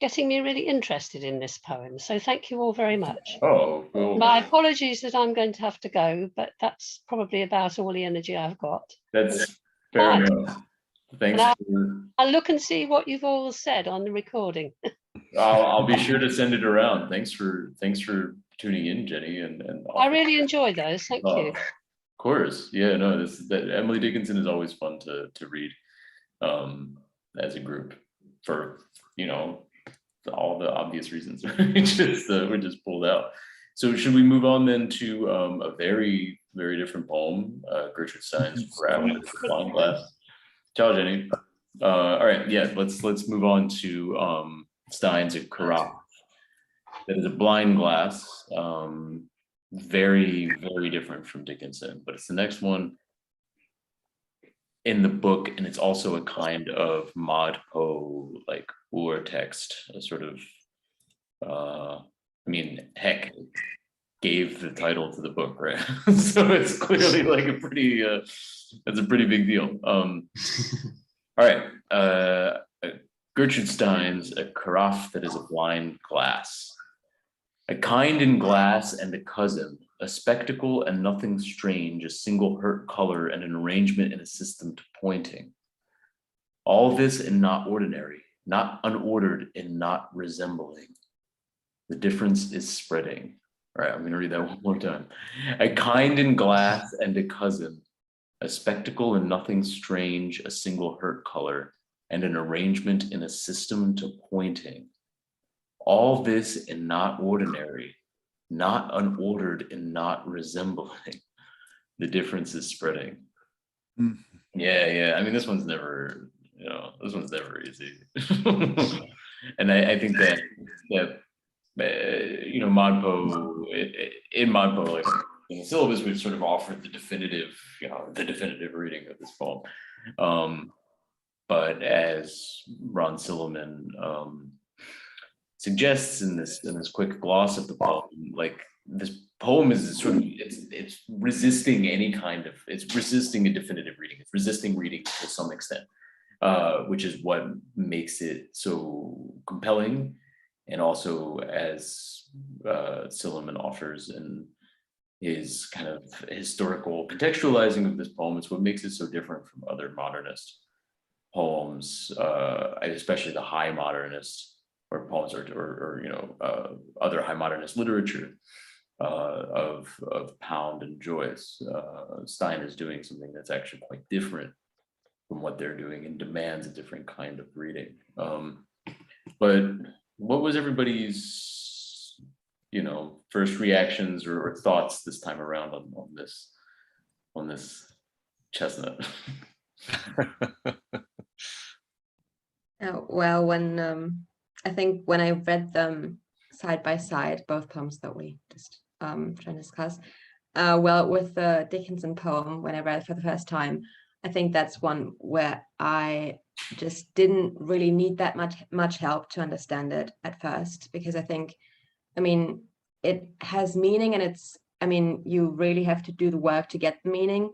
getting me really interested in this poem. So thank you all very much. Oh, cool. My apologies that I'm going to have to go, but that's probably about all the energy I've got. That's fair Right. enough. Thanks. I'll look and see what you've all said on the recording. I'll be sure to send it around. Thanks for tuning in, Jenny, and I really enjoy those. Thank you. Of course, yeah, no, Emily Dickinson is always fun to read, as a group, for all the obvious reasons we're just pulled out. So should we move on then to a very, very different poem, Gertrude Stein's Carafe, Blind Glass. Ciao, Jenny. All right, yeah, let's move on to Stein's Carafe. That is a blind glass, very, very different from Dickinson, but it's the next one in the book, and it's also a kind of ModPo, like text, a sort of, I mean, heck, it gave the title to the book, right? So it's clearly like it's a pretty big deal. All right, Gertrude Stein's A Carafe That Is a Blind Glass. A kind in glass and a cousin, a spectacle and nothing strange, a single hurt color and an arrangement in a system to pointing. All this in not ordinary, not unordered and not resembling. The difference is spreading. All right, I'm gonna read that one more time. A kind in glass and a cousin, a spectacle and nothing strange, a single hurt color and an arrangement in a system to pointing. All this in not ordinary, not unordered and not resembling. The difference is spreading. Mm. Yeah. I mean, this one's never easy. And I think that ModPo, in ModPo, like in the syllabus, we've sort of offered the definitive reading of this poem. But as Ron Silliman suggests in this quick gloss of the poem, like this poem is sort of it's resisting it's resisting a definitive reading. It's resisting reading to some extent, which is what makes it so compelling, and also, as Silliman offers in his kind of historical contextualizing of this poem, it's what makes it so different from other modernist poems, especially the high modernist or poems or other high modernist literature of Pound and Joyce. Stein is doing something that's actually quite different from what they're doing and demands a different kind of reading. But what was everybody's first reactions or thoughts this time around on this chestnut? Well, when I think when I read them side by side, both poems that we just trying to discuss, well, with the Dickinson poem, when I read it for the first time, I think that's one where I just didn't really need that much help to understand it at first, because I think, I mean, it has meaning, and it's, I mean, you really have to do the work to get the meaning,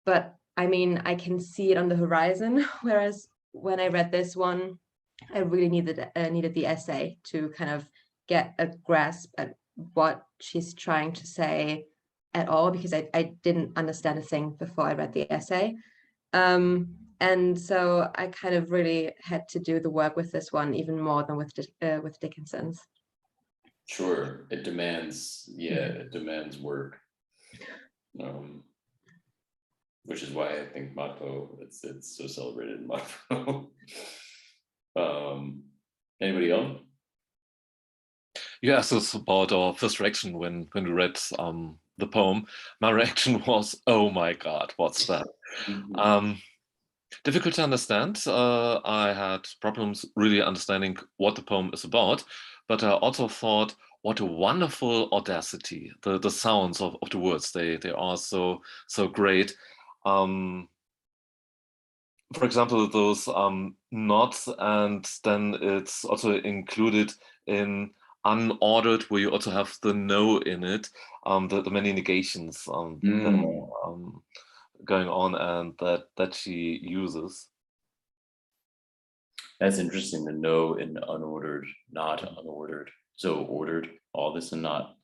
but I mean, I can see it on the horizon, whereas when I read this one, I really needed the essay to kind of get a grasp at what she's trying to say at all, because I didn't understand a thing before I read the essay. And so I kind of really had to do the work with this one even more than with Dickinson's. Sure, it demands, it demands work. Which is why I think ModPo, it's so celebrated in ModPo. Anybody else? Yeah, so it's about our first reaction when we read the poem. My reaction was, oh my God, what's that? Difficult to understand. I had problems really understanding what the poem is about, but I also thought, what a wonderful audacity. The sounds of the words, they are so great. For example, those nods, and then it's also included in unordered, where you also have the no in it, the many negations that are going on and that she uses. That's interesting, the no in unordered, not unordered. So ordered, all this and not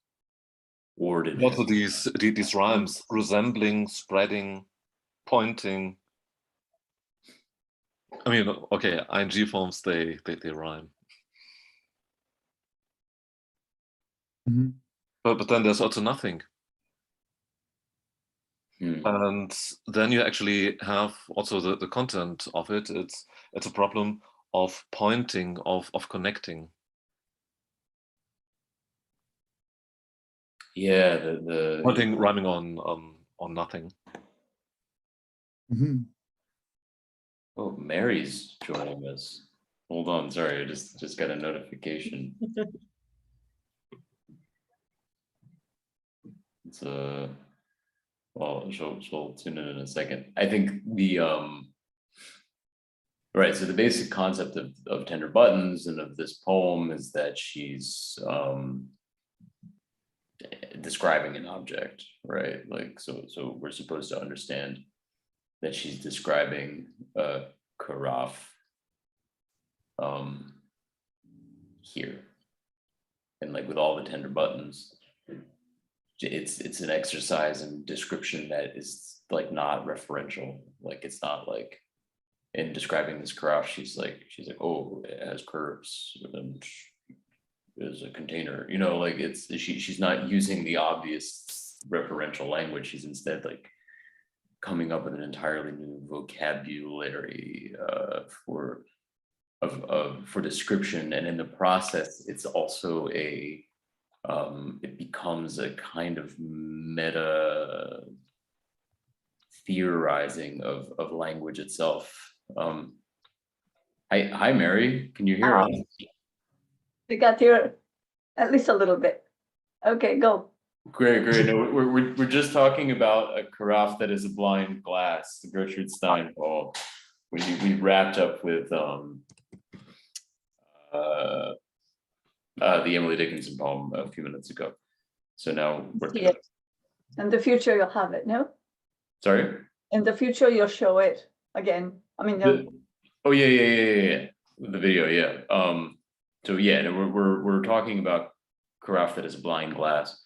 ordered. Also these rhymes, resembling, spreading, pointing. I mean, okay, ing forms, they rhyme. Mhm. But then there's also nothing. And then you actually have also the content of it. It's a problem of pointing, of connecting. Yeah, the Pointing, rhyming on nothing. Mhm. Oh, Mary's joining us. Hold on, sorry, I just got a notification. It's well, she'll tune in a second. I think the right, so the basic concept of Tender Buttons and of this poem is that she's describing an object, right? Like, so we're supposed to understand that she's describing a carafe here, and like with all the tender buttons, it's an exercise in description that is like not referential. Like, it's not like in describing this carafe, she's like, oh, it has curves and is a container, you know, like she's not using the obvious referential language. She's instead like coming up with an entirely new vocabulary for description, and in the process, it's also a it becomes a kind of meta theorizing of language itself. Hi, Mary, can you hear us? We got here at least a little bit. Okay, go. Great. No, we're just talking about a carafe that is a blind glass, the Gertrude Stein poem. We wrapped up with the Emily Dickinson poem a few minutes ago. So now we're Yeah. In the future, you'll have it, no? sorry. In the future, you'll show it again. I mean, Oh yeah. The video, yeah. So yeah, no, we're talking about carafe that is a blind glass.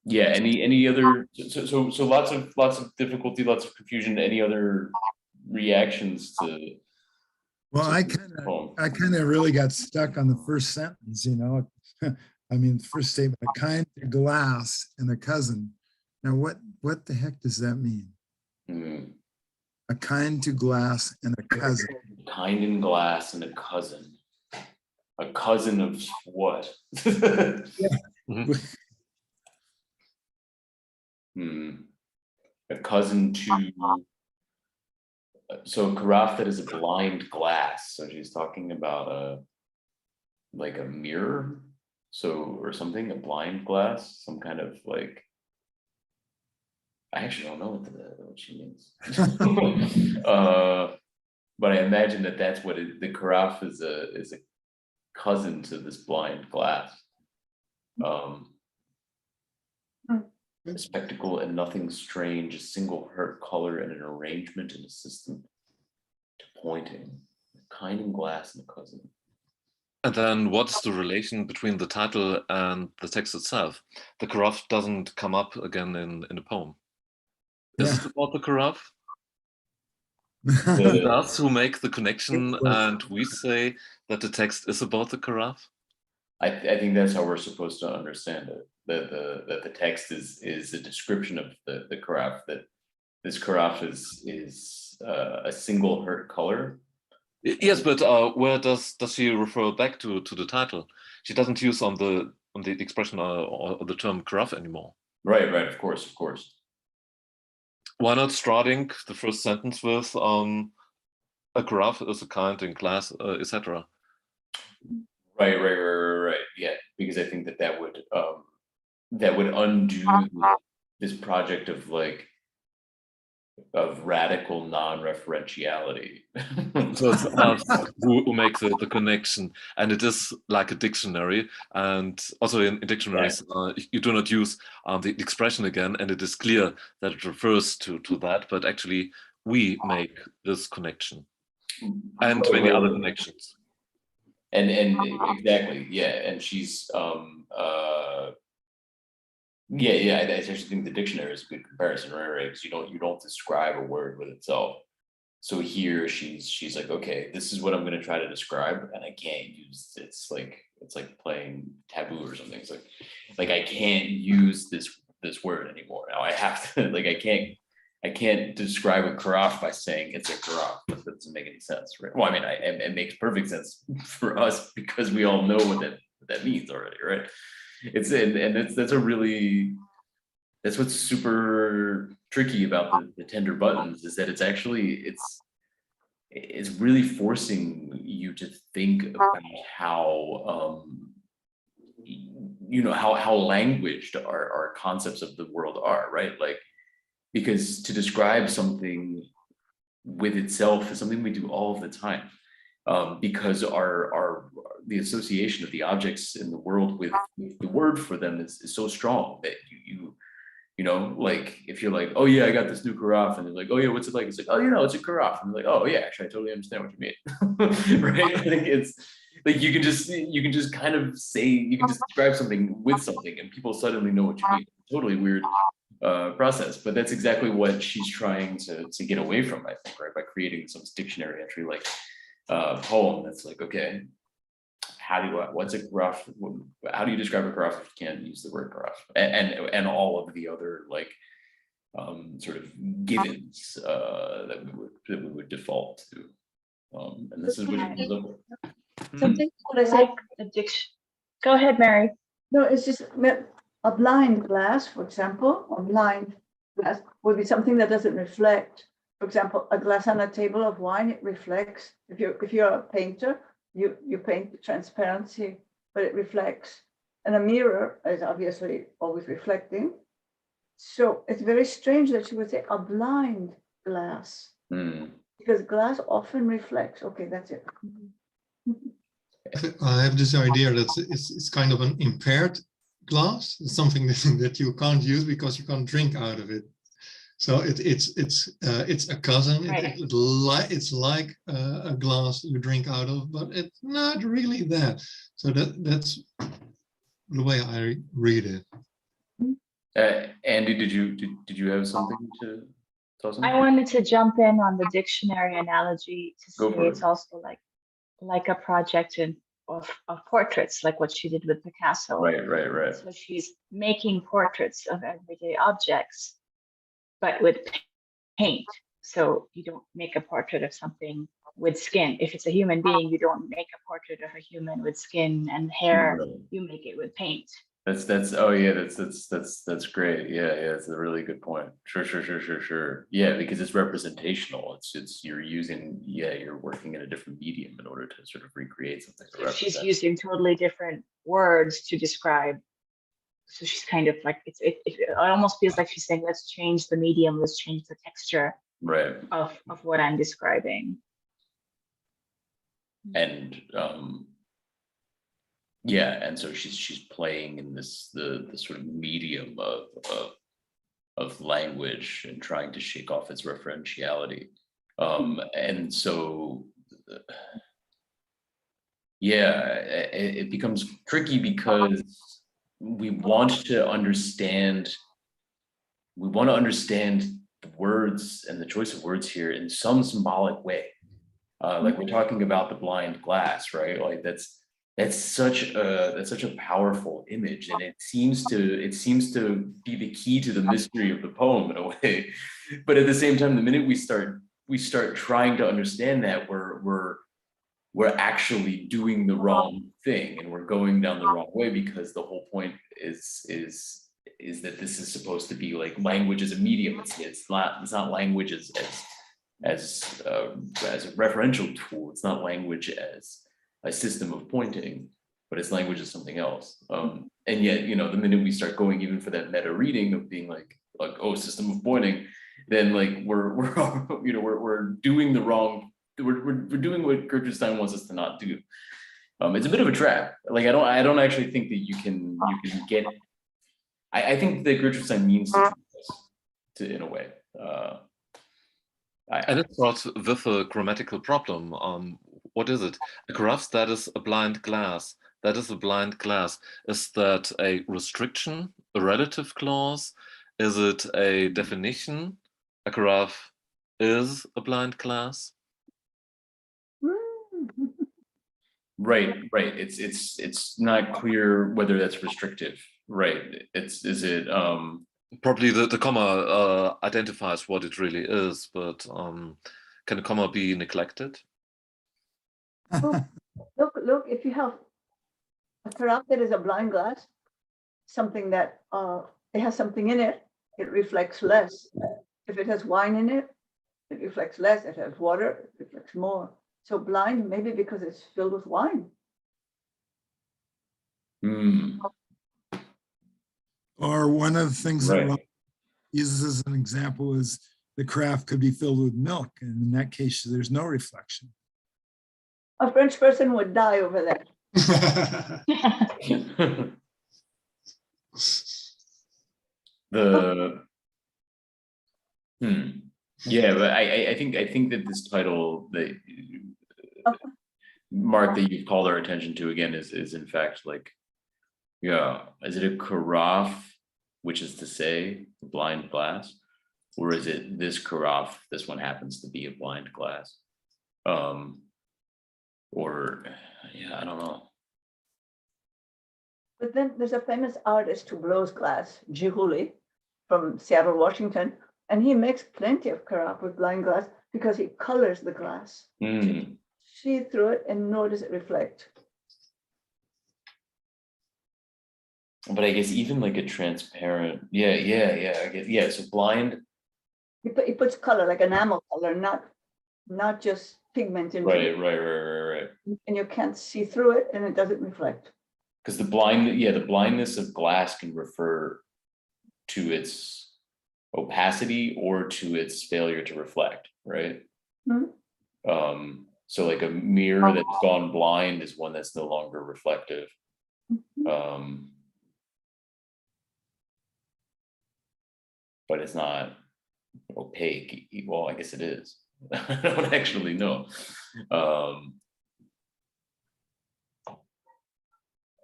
Yeah. Any other? So lots of difficulty, lots of confusion. Any other reactions to? Well, I kind of really got stuck on the first sentence, you know. I mean, the first statement, a kind to glass and a cousin. Now, what the heck does that mean? A kind to glass and a cousin. Kind in glass and a cousin. A cousin of what? A cousin to So carafe that is a blind glass. So she's talking about like a mirror, so or something, a blind glass, some kind of like. I actually don't know what she means. But I imagine that that's what the carafe is a cousin to this blind glass. A spectacle and nothing strange, a single hurt color and an arrangement and a system to pointing, a kind and glass and a cousin. And then what's the relation between the title and the text itself? The carafe doesn't come up again in the poem. Is it about the carafe? Us who make the connection and we say that the text is about the carafe? I think that's how we're supposed to understand it. That the text is a description of the carafe, that this carafe is a single hurt color. Yes, but where does she refer back to the title? She doesn't use on the expression or the term carafe anymore. Right, of course. Why not starting the first sentence with a carafe is a kind in glass, etc. Right. Yeah, because I think that would undo this project of like of radical non-referentiality. So it's us who make the connection, and it is like a dictionary, and also in dictionaries you do not use the expression again, and it is clear that it refers to that, but actually we make this connection and many other connections. And exactly, yeah, and she's yeah, I actually think the dictionary is a good comparison, right? Because you don't describe a word with itself. So here she's like, okay, this is what I'm going to try to describe, and I can't use it's like playing taboo or something. It's like I can't use this word anymore. Now I have to like I can't describe a carafe by saying it's a carafe. That doesn't make any sense, right? Well, I mean, it makes perfect sense for us because we all know what that means already, right? That's what's super tricky about the tender buttons, is that it's really forcing you to think about how how languaged our concepts of the world are, right? Like, because to describe something with itself is something we do all of the time, because the association of the objects in the world with the word for them is so strong that you know, like if you're like, oh yeah, I got this new carafe, and they're like, oh yeah, what's it like? It's like, oh, it's a carafe. And they're like, oh yeah, actually I totally understand what you mean. Right? I think it's like you can just kind of say, you can just describe something with something and people suddenly know what you mean. Totally weird process, but that's exactly what she's trying to get away from, I think, right? By creating some dictionary entry like poem that's like, okay, what's a carafe? How do you describe a carafe if you can't use the word carafe? And all of the other like sort of givens that we would default to. And this is what it comes up with. Something what I said. Go ahead, Mary. No, it's just a blind glass, for example, or blind glass would be something that doesn't reflect. For example, a glass on a table of wine, it reflects. If you're a painter, you paint the transparency, but it reflects. And a mirror is obviously always reflecting. So it's very strange that she would say a blind glass, because glass often reflects. Okay, that's it. I have this idea that it's kind of an impaired glass. It's something that you can't use because you can't drink out of it. So it's a cousin. Right. It's like a glass you drink out of, but it's not really that. So that's the way I read it. Andy, did you have something to tell us? I wanted to jump in on the dictionary analogy to say it's also like a project of portraits, like what she did with Picasso. Right. So she's making portraits of everyday objects, but with paint. So you don't make a portrait of something with skin. If it's a human being, you don't make a portrait of a human with skin and hair. You make it with paint. That's oh yeah, that's great. Yeah, it's a really good point. Sure. Yeah, because it's representational. It's you're using, yeah, you're working in a different medium in order to sort of recreate something to She's represent. using totally different words to describe. So she's kind of like, it almost feels like she's saying, let's change the medium, let's change the texture Right. of what I'm describing. And yeah, and so she's playing in this the sort of medium of language and trying to shake off its referentiality. And so yeah, it becomes tricky because we want to understand the words and the choice of words here in some symbolic way. Like we're talking about the blind glass, right? Like that's such a powerful image, and it seems to be the key to the mystery of the poem in a way. But at the same time, the minute we start trying to understand that, we're actually doing the wrong thing, and we're going down the wrong way, because the whole point is that this is supposed to be like language as a medium. It's not language as a referential tool. It's not language as a system of pointing, but it's language as something else. And yet, the minute we start going even for that meta reading of being like oh, system of pointing, then like we're doing the wrong. We're doing what Gertrude Stein wants us to not do. It's a bit of a trap. Like I don't actually think that you can get. I think that Gertrude Stein means to in a way. And it's not with a grammatical problem. What is it? A carafe, that is a blind glass. That is a blind glass. Is that a restriction, a relative clause? Is it a definition? A carafe is a blind glass. Right. It's not clear whether that's restrictive. Right. Is it probably the comma identifies what it really is, but can a comma be neglected? Look, if you have a carafe that is a blind glass, something that it has something in it, it reflects less. If it has wine in it, it reflects less. It has water, it reflects more. So blind, maybe because it's filled with wine. Or one of the things right. that Rob uses as an example is the carafe could be filled with milk, and in that case, there's no reflection. A French person would die over that. Yeah, but I think that this title that Mark that you've called our attention to again is in fact like, yeah, is it a carafe, which is to say blind glass, or is it this carafe, this one happens to be a blind glass? Or yeah, I don't know. But then there's a famous artist who blows glass, Gertrude, from Seattle, Washington, and he makes plenty of carafe with blind glass because he colors the glass. See through it and nor does it reflect. But I guess even like a transparent, yeah, I guess, yeah. So blind. He puts color, like enamel color, not just pigment in it. Right. And you can't see through it, and it doesn't reflect. Because the blindness of glass can refer to its opacity or to its failure to reflect, right? So like a mirror that's gone blind is one that's no longer reflective. But it's not opaque. Well, I guess it is. I don't actually know.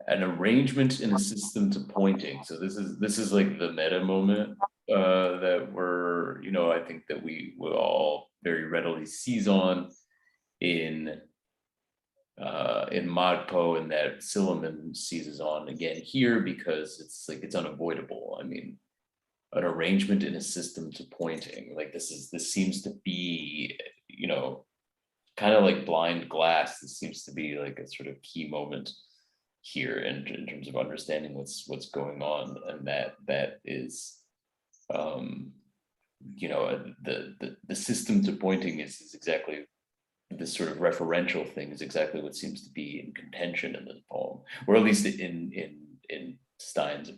An arrangement in a system to pointing. So this is like the meta moment that we're, I think that we will all very readily seize on in ModPo, and that Silliman seizes on again here, because it's like it's unavoidable. I mean, an arrangement in a system to pointing, like this seems to be, kind of like blind glass. This seems to be like a sort of key moment here in terms of understanding what's going on, and that is, you know, the system to pointing is exactly this sort of referential thing is exactly what seems to be in contention in this poem, or at least in Stein's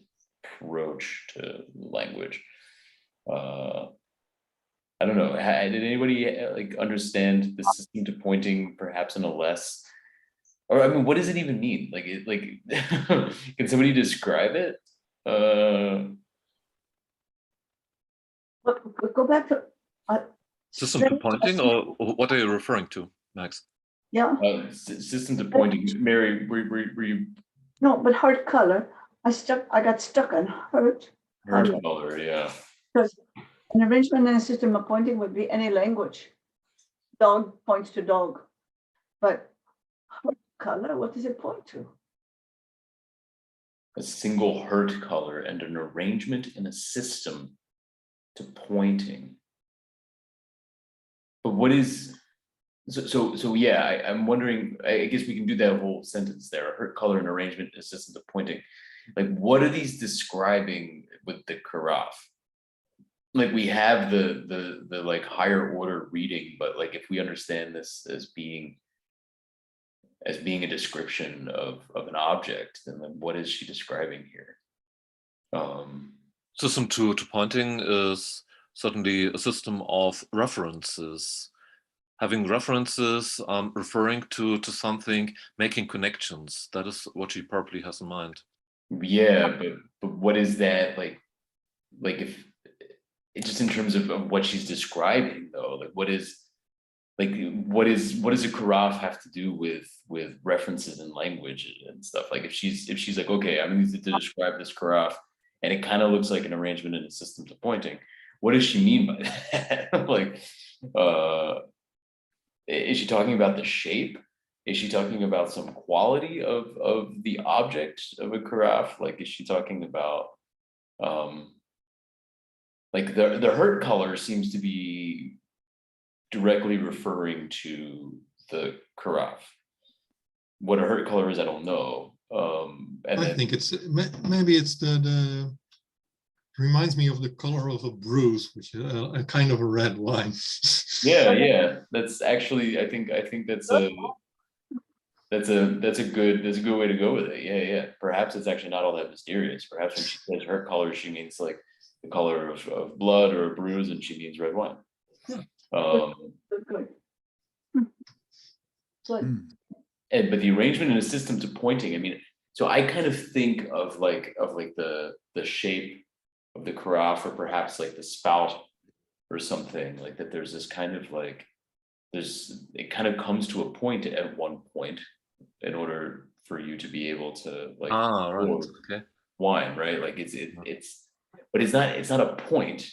approach to language. I don't know. Did anybody like understand the system to pointing perhaps in a less, or I mean, what does it even mean? Like, can somebody describe it? But go back to System to pointing, or what are you referring to, Max? yeah. System to pointing. Mary, were you? No, but heart color. I got stuck on heart. Heart color, yeah. Because an arrangement and a system of pointing would be any language. Dog points to dog. But heart color, what does it point to? A single heart color and an arrangement in a system to pointing. But what is, so yeah, I'm wondering, I guess we can do that whole sentence there, a heart color and arrangement in a system to pointing. Like, what are these describing with the Carafe? Like, we have the like higher order reading, but like if we understand this as being a description of an object, then what is she describing here? System to pointing is certainly a system of references, having references, referring to something, making connections. That is what she probably has in mind. Yeah, but what is that like if it just in terms of what she's describing though, like what does a Carafe have to do with references in language and stuff? Like if she's like, okay, I'm going to describe this Carafe and it kind of looks like an arrangement in a system to pointing, what does she mean by that? Like, is she talking about the shape? Is she talking about some quality of the object of a Carafe? Like, is she talking about, like the heart color seems to be directly referring to the Carafe. What a heart color is, I don't know. And I think it's maybe it's the reminds me of the color of a bruise, which is a kind of a red wine. yeah, that's actually, I think that's a good way to go with it. Yeah. Perhaps it's actually not all that mysterious. Perhaps when she says heart color, she means like the color of blood or a bruise, and she means red wine. Good. But the arrangement in a system to pointing, I mean, so I kind of think of like the shape of the Carafe, or perhaps like the spout or something like that. There's this kind of like, it kind of comes to a point at one point in order for you to be able to like right. Okay. wine, right? Like but it's not a point.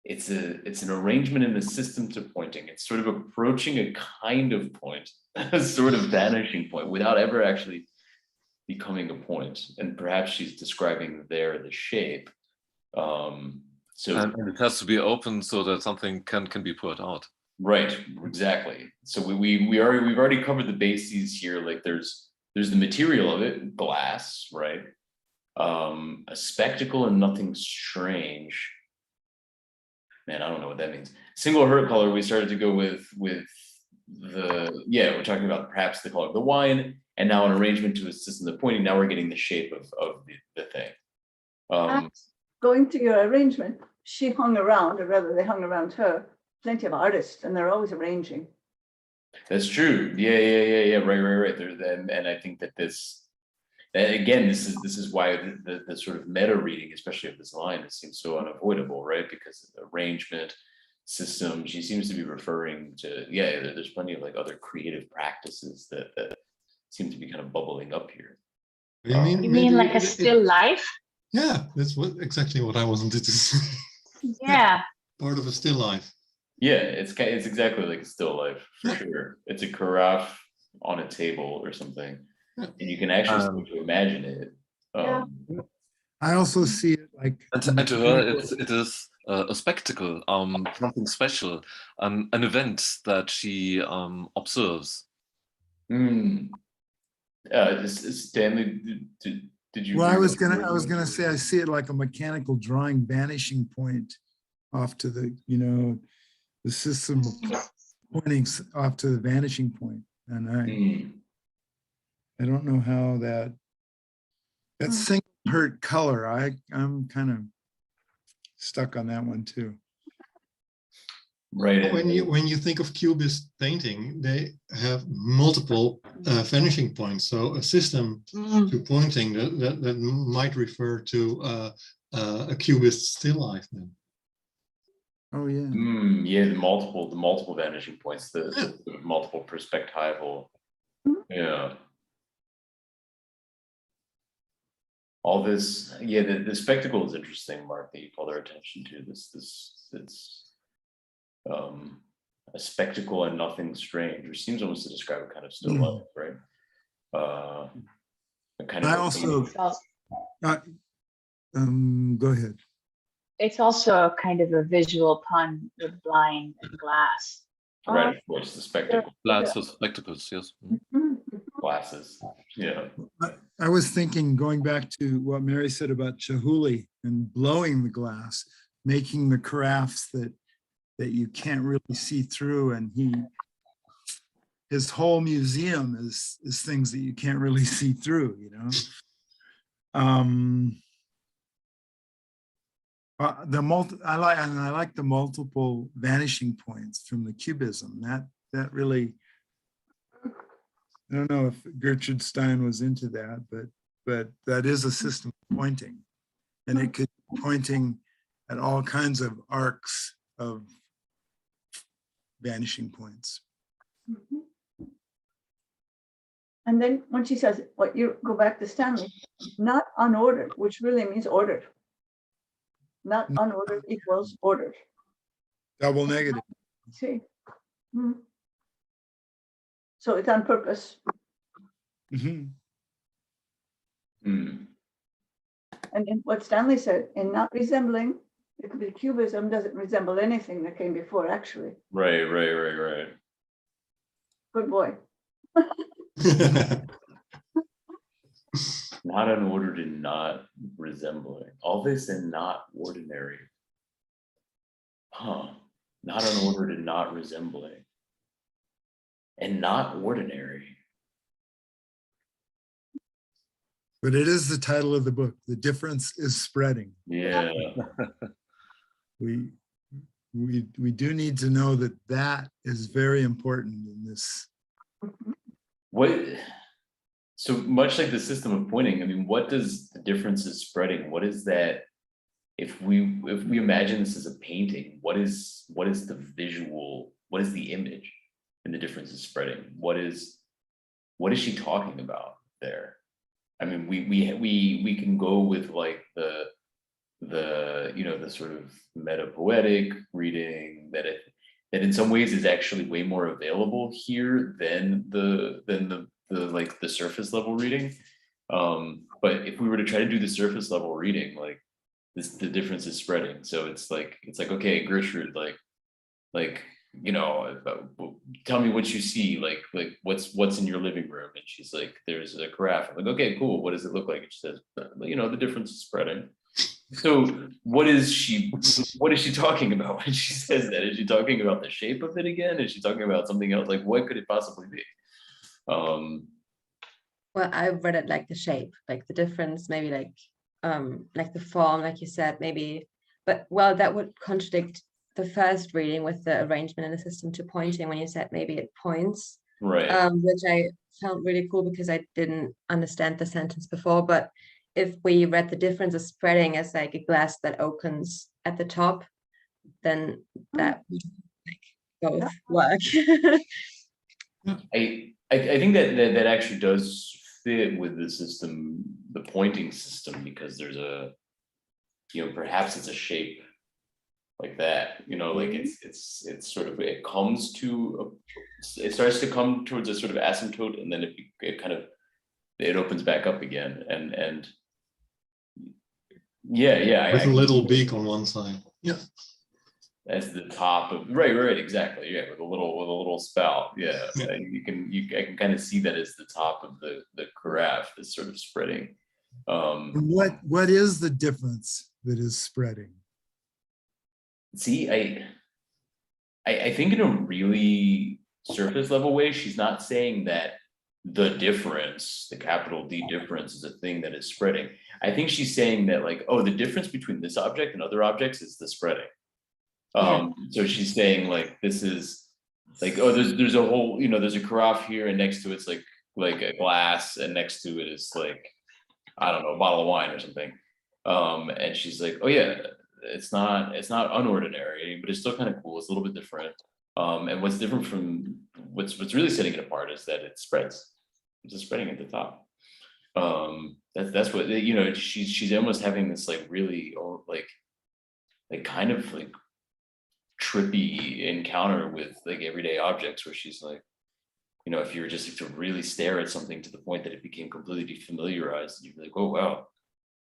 It's an arrangement in the system to pointing. It's sort of approaching a kind of point, a sort of vanishing point without ever actually becoming a point. And perhaps she's describing there the shape. So and it has to be open so that something can be poured out. Right, exactly. So we've already covered the bases here. Like there's the material of it, glass, right? A spectacle and nothing strange. Man, I don't know what that means. Single heart color, we started to go with we're talking about perhaps the color of the wine, and now an arrangement to a system of pointing. Now we're getting the shape of the thing. Going to your arrangement, she hung around, or rather they hung around her, plenty of artists, and they're always arranging. That's true. Yeah. Right. And I think that this is why the sort of meta reading, especially of this line, it seems so unavoidable, right? Because arrangement, system, she seems to be referring to, there's plenty of like other creative practices that seem to be kind of bubbling up here. You mean like a still life? Yeah, that's exactly what I wanted to say. Yeah. Part of a still life. Yeah, it's exactly like a still life, for sure. It's a Carafe on a table or something. And you can actually start to imagine it. I also see it like, and to her it is a spectacle, something special, an event that she observes. That's Stanley, did you? Well, I was gonna say, I see it like a mechanical drawing vanishing point off to the, the system pointing off to the vanishing point. And I don't know how that single hurt color. I'm kind of stuck on that one too. Right. When you think of Cubist painting, they have multiple vanishing points. So a system to pointing that might refer to a Cubist still life then. Oh yeah. Yeah, the multiple vanishing points, the multiple perspectival. Yeah. All this, yeah, the spectacle is interesting, Mark, that you called our attention to. It's a spectacle and nothing strange, which seems almost to describe a kind of still life, right? A kind of. I also. Go ahead. It's also a kind of a visual pun with blind and glass. Right, of course, the spectacle. Lots of spectacles, yes. Glasses, yeah. I was thinking, going back to what Mary said about Chihuly and blowing the glass, making the carafes that you can't really see through, and his whole museum is things that you can't really see through, I like the multiple vanishing points from the cubism. That really, I don't know if Gertrude Stein was into that, but that is a system of pointing, and it could be pointing at all kinds of arcs of vanishing points. And then when she says, what you go back to Stanley, not unordered, which really means ordered. Not unordered equals ordered. Double negative. See? So it's on purpose. Mm-hmm. And in what Stanley said, in not resembling, the cubism doesn't resemble anything that came before, actually. Right. Good boy. Not unordered and not resembling. All this and not ordinary. Not unordered and not resembling. And not ordinary. But it is the title of the book. The difference is spreading. Yeah. We do need to know that is very important in this. So much like the system of pointing, I mean, what does the difference is spreading? What is that? If we imagine this as a painting, what is the visual? What is the image? And the difference is spreading. What is she talking about there? I mean, we can go with like the sort of meta-poetic reading that in some ways is actually way more available here than the like the surface level reading. But if we were to try to do the surface level reading, like the difference is spreading. So it's like, okay, Gertrude, tell me what you see, like what's in your living room. And she's like, there's a carafe. I'm like, okay, cool. What does it look like? And she says, the difference is spreading. So what is she talking about when she says that? Is she talking about the shape of it again? Is she talking about something else? Like, what could it possibly be? Well, I read it like the shape, like the difference, maybe like the form, like you said, maybe, but well, that would contradict the first reading with the arrangement and the system to pointing when you said maybe it points, right? Which I found really cool because I didn't understand the sentence before. But if we read the difference of spreading as like a glass that opens at the top, then that would both work. I think that actually does fit with the system, the pointing system, because there's a, perhaps it's a shape like that, like it's sort of, it starts to come towards a sort of asymptote, and then it opens back up again, and yeah, with a little beak on one side. Yeah. as the top of, right, exactly, yeah, with a little spout, yeah. Yeah. I can kind of see that as the top of the carafe is sort of spreading. And what is the difference that is spreading? See, I think in a really surface level way, she's not saying that the difference, the capital D difference, is a thing that is spreading. I think she's saying that, like, oh, the difference between this object and other objects is the spreading. So she's saying, like, this is like, oh, there's a whole, there's a carafe here, and next to it's like a glass, and next to it is like, I don't know, a bottle of wine or something. And she's like, oh yeah, it's not unordinary, but it's still kind of cool. It's a little bit different. And what's different from what's really setting it apart is that it spreads. It's just spreading at the top. That's what, she's almost having this like really like kind of like trippy encounter with like everyday objects, where she's like, if you were just to really stare at something to the point that it became completely defamiliarized, you'd be like, oh wow,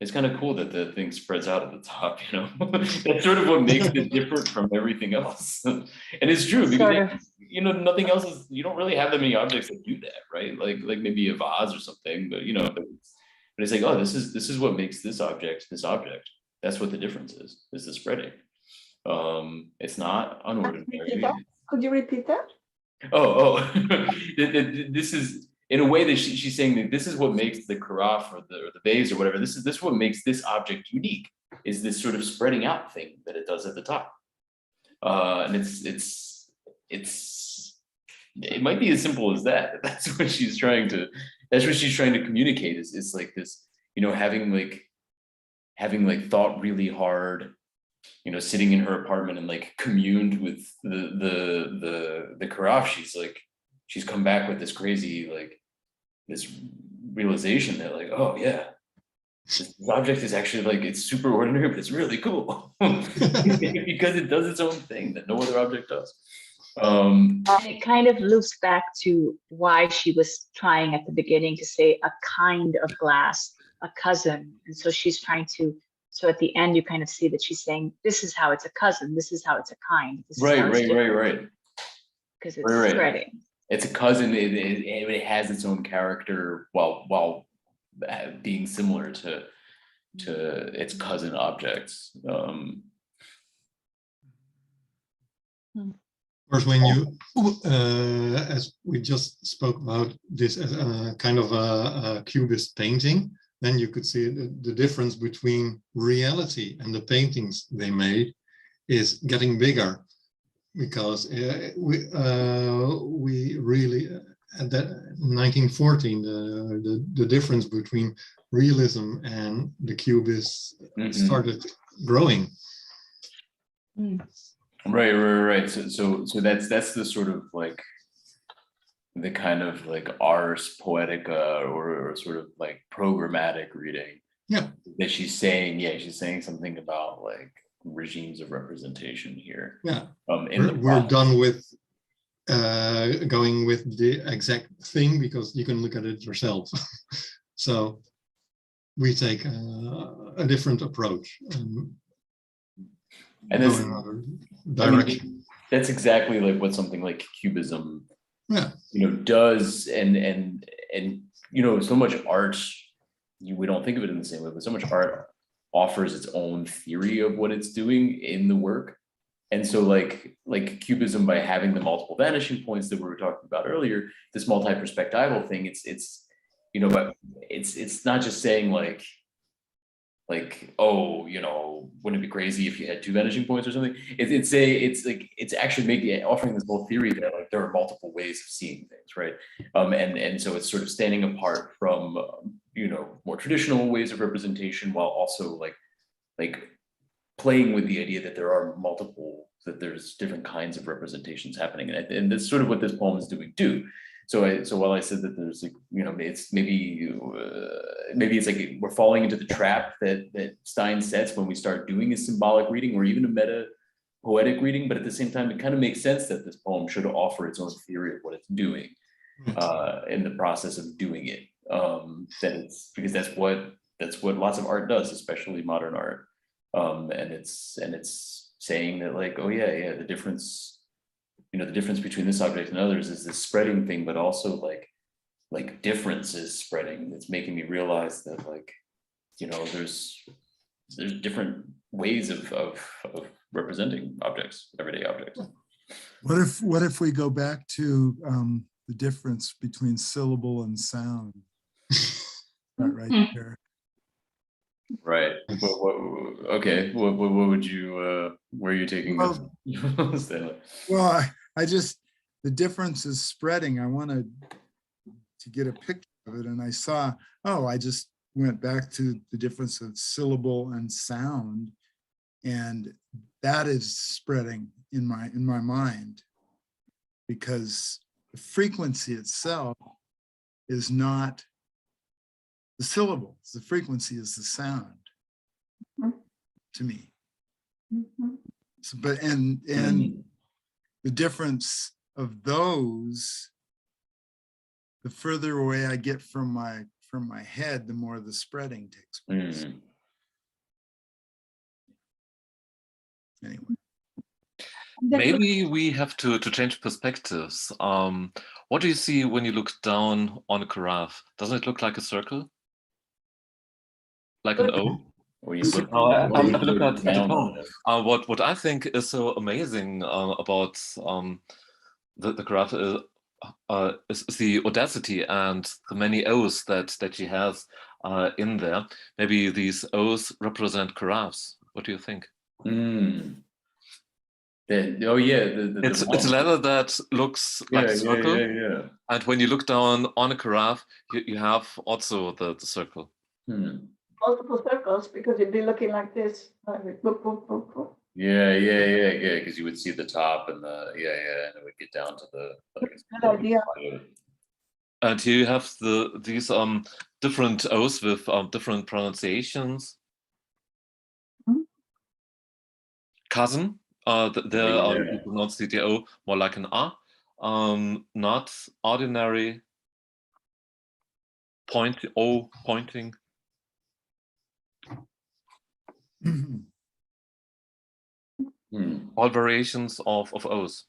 it's kind of cool that the thing spreads out at the top. That's sort of what makes it different from everything else. And it's true, because nothing else is, you don't really have that many objects that do that, right? Like maybe a vase or something, but but it's like, oh, this is what makes this object. That's what the difference is the spreading. It's not unordinary. Could you repeat that? Oh, this is, in a way that she's saying that this is what makes the carafe or the vase or whatever, this is what makes this object unique, is this sort of spreading out thing that it does at the top. And it might be as simple as that. That's what she's trying to communicate, is like this, having like thought really hard, sitting in her apartment and like communed with the carafe. She's come back with this crazy, like, this realization that, like, oh yeah, this object is actually, like, it's super ordinary, but it's really cool because it does its own thing that no other object does. And it kind of loops back to why she was trying at the beginning to say a kind of glass, a cousin. And so she's trying to, so at the end, you kind of see that she's saying, this is how it's a cousin, this is how it's a kind. Right. Because it's spreading. It's a cousin. It has its own character while being similar to its cousin objects. Of course, when you, as we just spoke about this as a kind of a cubist painting, then you could see the difference between reality and the paintings they made is getting bigger, because we really, at that 1914, the difference between realism and the cubists started growing. Right. So that's the sort of like the kind of like ars poetica or sort of like programmatic reading. Yeah. That she's saying, she's saying something about like regimes of representation here. Yeah. We're done with going with the exact thing because you can look at it yourself. So we take a different approach. And that's, direction. That's exactly like what something like Cubism, does, and so much art, we don't think of it in the same way, but so much art offers its own theory of what it's doing in the work. And so like Cubism, by having the multiple vanishing points that we were talking about earlier, this multi-perspectival thing, but it's not just saying like, oh, wouldn't it be crazy if you had two vanishing points or something? It's actually offering this whole theory that like there are multiple ways of seeing things, right? And so it's sort of standing apart from more traditional ways of representation, while also like playing with the idea that there's different kinds of representations happening, and that's sort of what this poem is doing too. So while I said that there's like, it's maybe it's like we're falling into the trap that Stein sets when we start doing a symbolic reading or even a meta poetic reading, but at the same time, it kind of makes sense that this poem should offer its own theory of what it's doing in the process of doing it. Because that's what lots of art does, especially modern art. And it's saying that like, oh yeah, the difference, the difference between this object and others is this spreading thing, but also like difference is spreading. It's making me realize that like, there's different ways of representing objects, everyday objects. What if we go back to the difference between syllable and sound? Right there. Right. Okay. What would you? Where are you taking this, Stanley? Well, I just, the difference is spreading. I wanted to get a picture of it, and I saw. Oh, I just went back to the difference of syllable and sound, and that is spreading in my mind, because the frequency itself is not the syllables. The frequency is the sound to me. So, but and the difference of those, the further away I get from my head, the more the spreading takes place. Anyway. Maybe we have to change perspectives. What do you see when you look down on a carafe? Doesn't it look like a circle? Like an O? Or you look, I look at the poem. What I think is so amazing about the carafe is the audacity and the many O's that she has in there. Maybe these O's represent carafes. What do you think? Oh yeah, it's leather that looks like a circle. Yeah. And when you look down on a carafe, you have also the circle. Multiple circles, because you'd be looking like this. Like, boop, boop, boop, boop. Yeah, because you would see the top and and it would get down to the. Good idea. And here you have these different O's with different pronunciations. Cousin, there you pronounce the O more like an A. Not ordinary. Pointing. All variations of O's.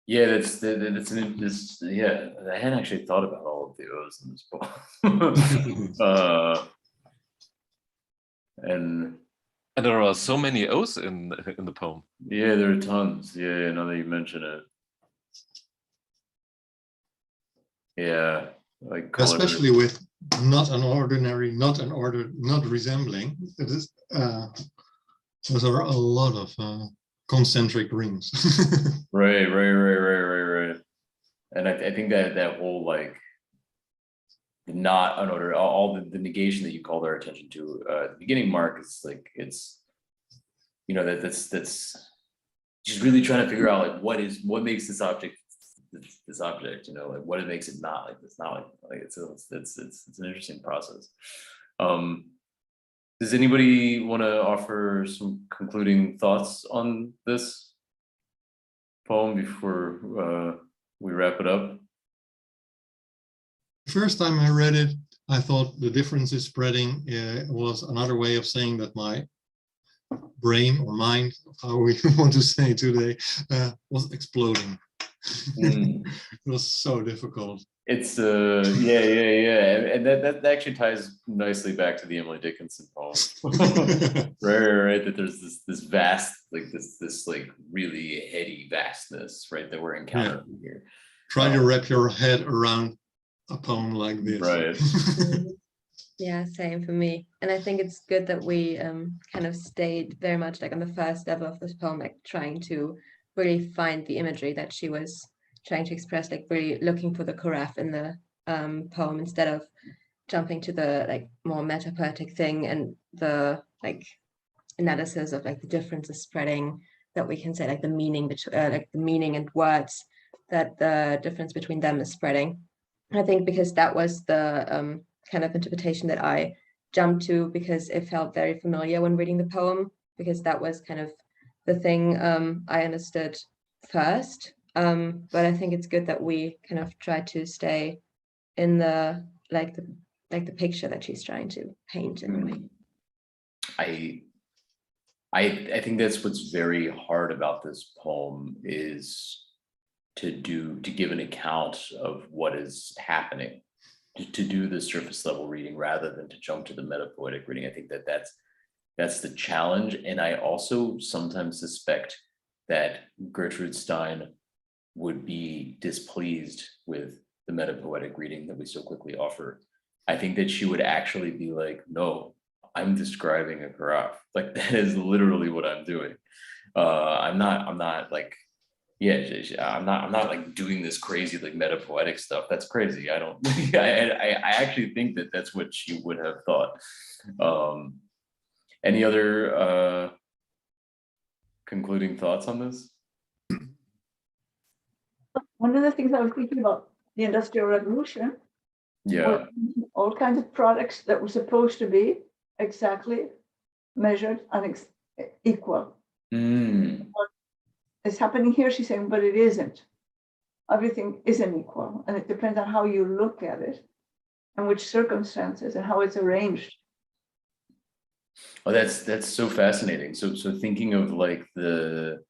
Yeah, I hadn't actually thought about all of the O's in this poem. And there are so many O's in the poem. Yeah, there are tons. Yeah, now that you mention it. Yeah, like especially with not an ordinary, not resembling. It is. Those are a lot of concentric rings. Right. And I think that whole like not an order, all the negation that you called our attention to at the beginning, Mark, is like it's that's just really trying to figure out like what makes this object like what it makes it not like this, not like it's an interesting process. Does anybody want to offer some concluding thoughts on this poem before we wrap it up? The first time I read it, I thought the difference is spreading was another way of saying that my brain or mind, how we want to say today, was exploding. It was so difficult. It's and that actually ties nicely back to the Emily Dickinson poem. right, that there's this vast, like this like really heady vastness, right, that we're encountering here. Try to wrap your head around a poem like this. Right. Yeah, same for me. And I think it's good that we kind of stayed very much like on the first level of this poem, like trying to really find the imagery that she was trying to express, like really looking for the carafe in the poem instead of jumping to the like more meta-poetic thing and the like analysis of like the differences spreading, that we can say like the meaning like the meaning and words, that the difference between them is spreading. I think because that was the kind of interpretation that I jumped to, because it felt very familiar when reading the poem, because that was kind of the thing I understood first. But I think it's good that we kind of try to stay in the picture that she's trying to paint in a way. I think that's what's very hard about this poem is to give an account of what is happening, to do the surface level reading rather than to jump to the metapoetic reading. I think that's the challenge. And I also sometimes suspect that Gertrude Stein would be displeased with the metapoetic reading that we so quickly offer. I think that she would actually be like, no, I'm describing a carafe. Like that is literally what I'm doing. I'm not like, yeah, I'm not like doing this crazy like metapoetic stuff. That's crazy. I don't, I actually think that that's what she would have thought. Any other concluding thoughts on this? One of the things I was thinking about the Industrial Revolution, Yeah. all kinds of products that were supposed to be exactly measured and equal. It's happening here, she's saying, but it isn't. Everything isn't equal, and it depends on how you look at it and which circumstances and how it's arranged. Oh, that's so fascinating. So thinking of like the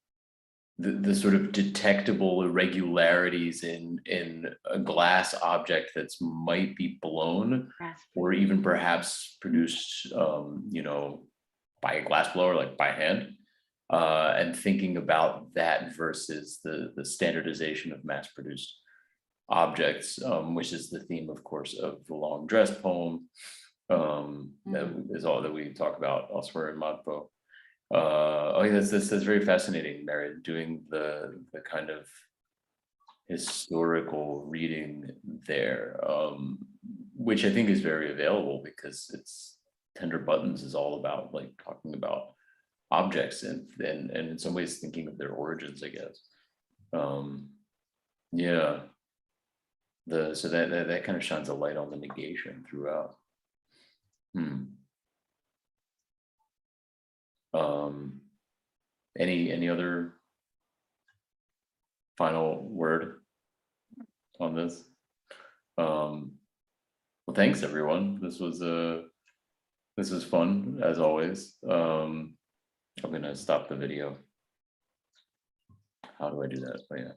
sort of detectable irregularities in a glass object that's might be blown or even perhaps produced, you know, by a glass blower, like by hand, and thinking about that versus the standardization of mass-produced objects, which is the theme, of course, of the long dress poem. That is all that we talk about elsewhere in ModPo. Oh, yeah, that's very fascinating, Mary, doing the kind of historical reading there, which I think is very available because it's Tender Buttons is all about like talking about objects and in some ways thinking of their origins, I guess. Yeah, so that kind of shines a light on the negation throughout. Any other final word on this? Well, thanks everyone. This was fun as always. I'm gonna stop the video. How do I do that? Oh yeah.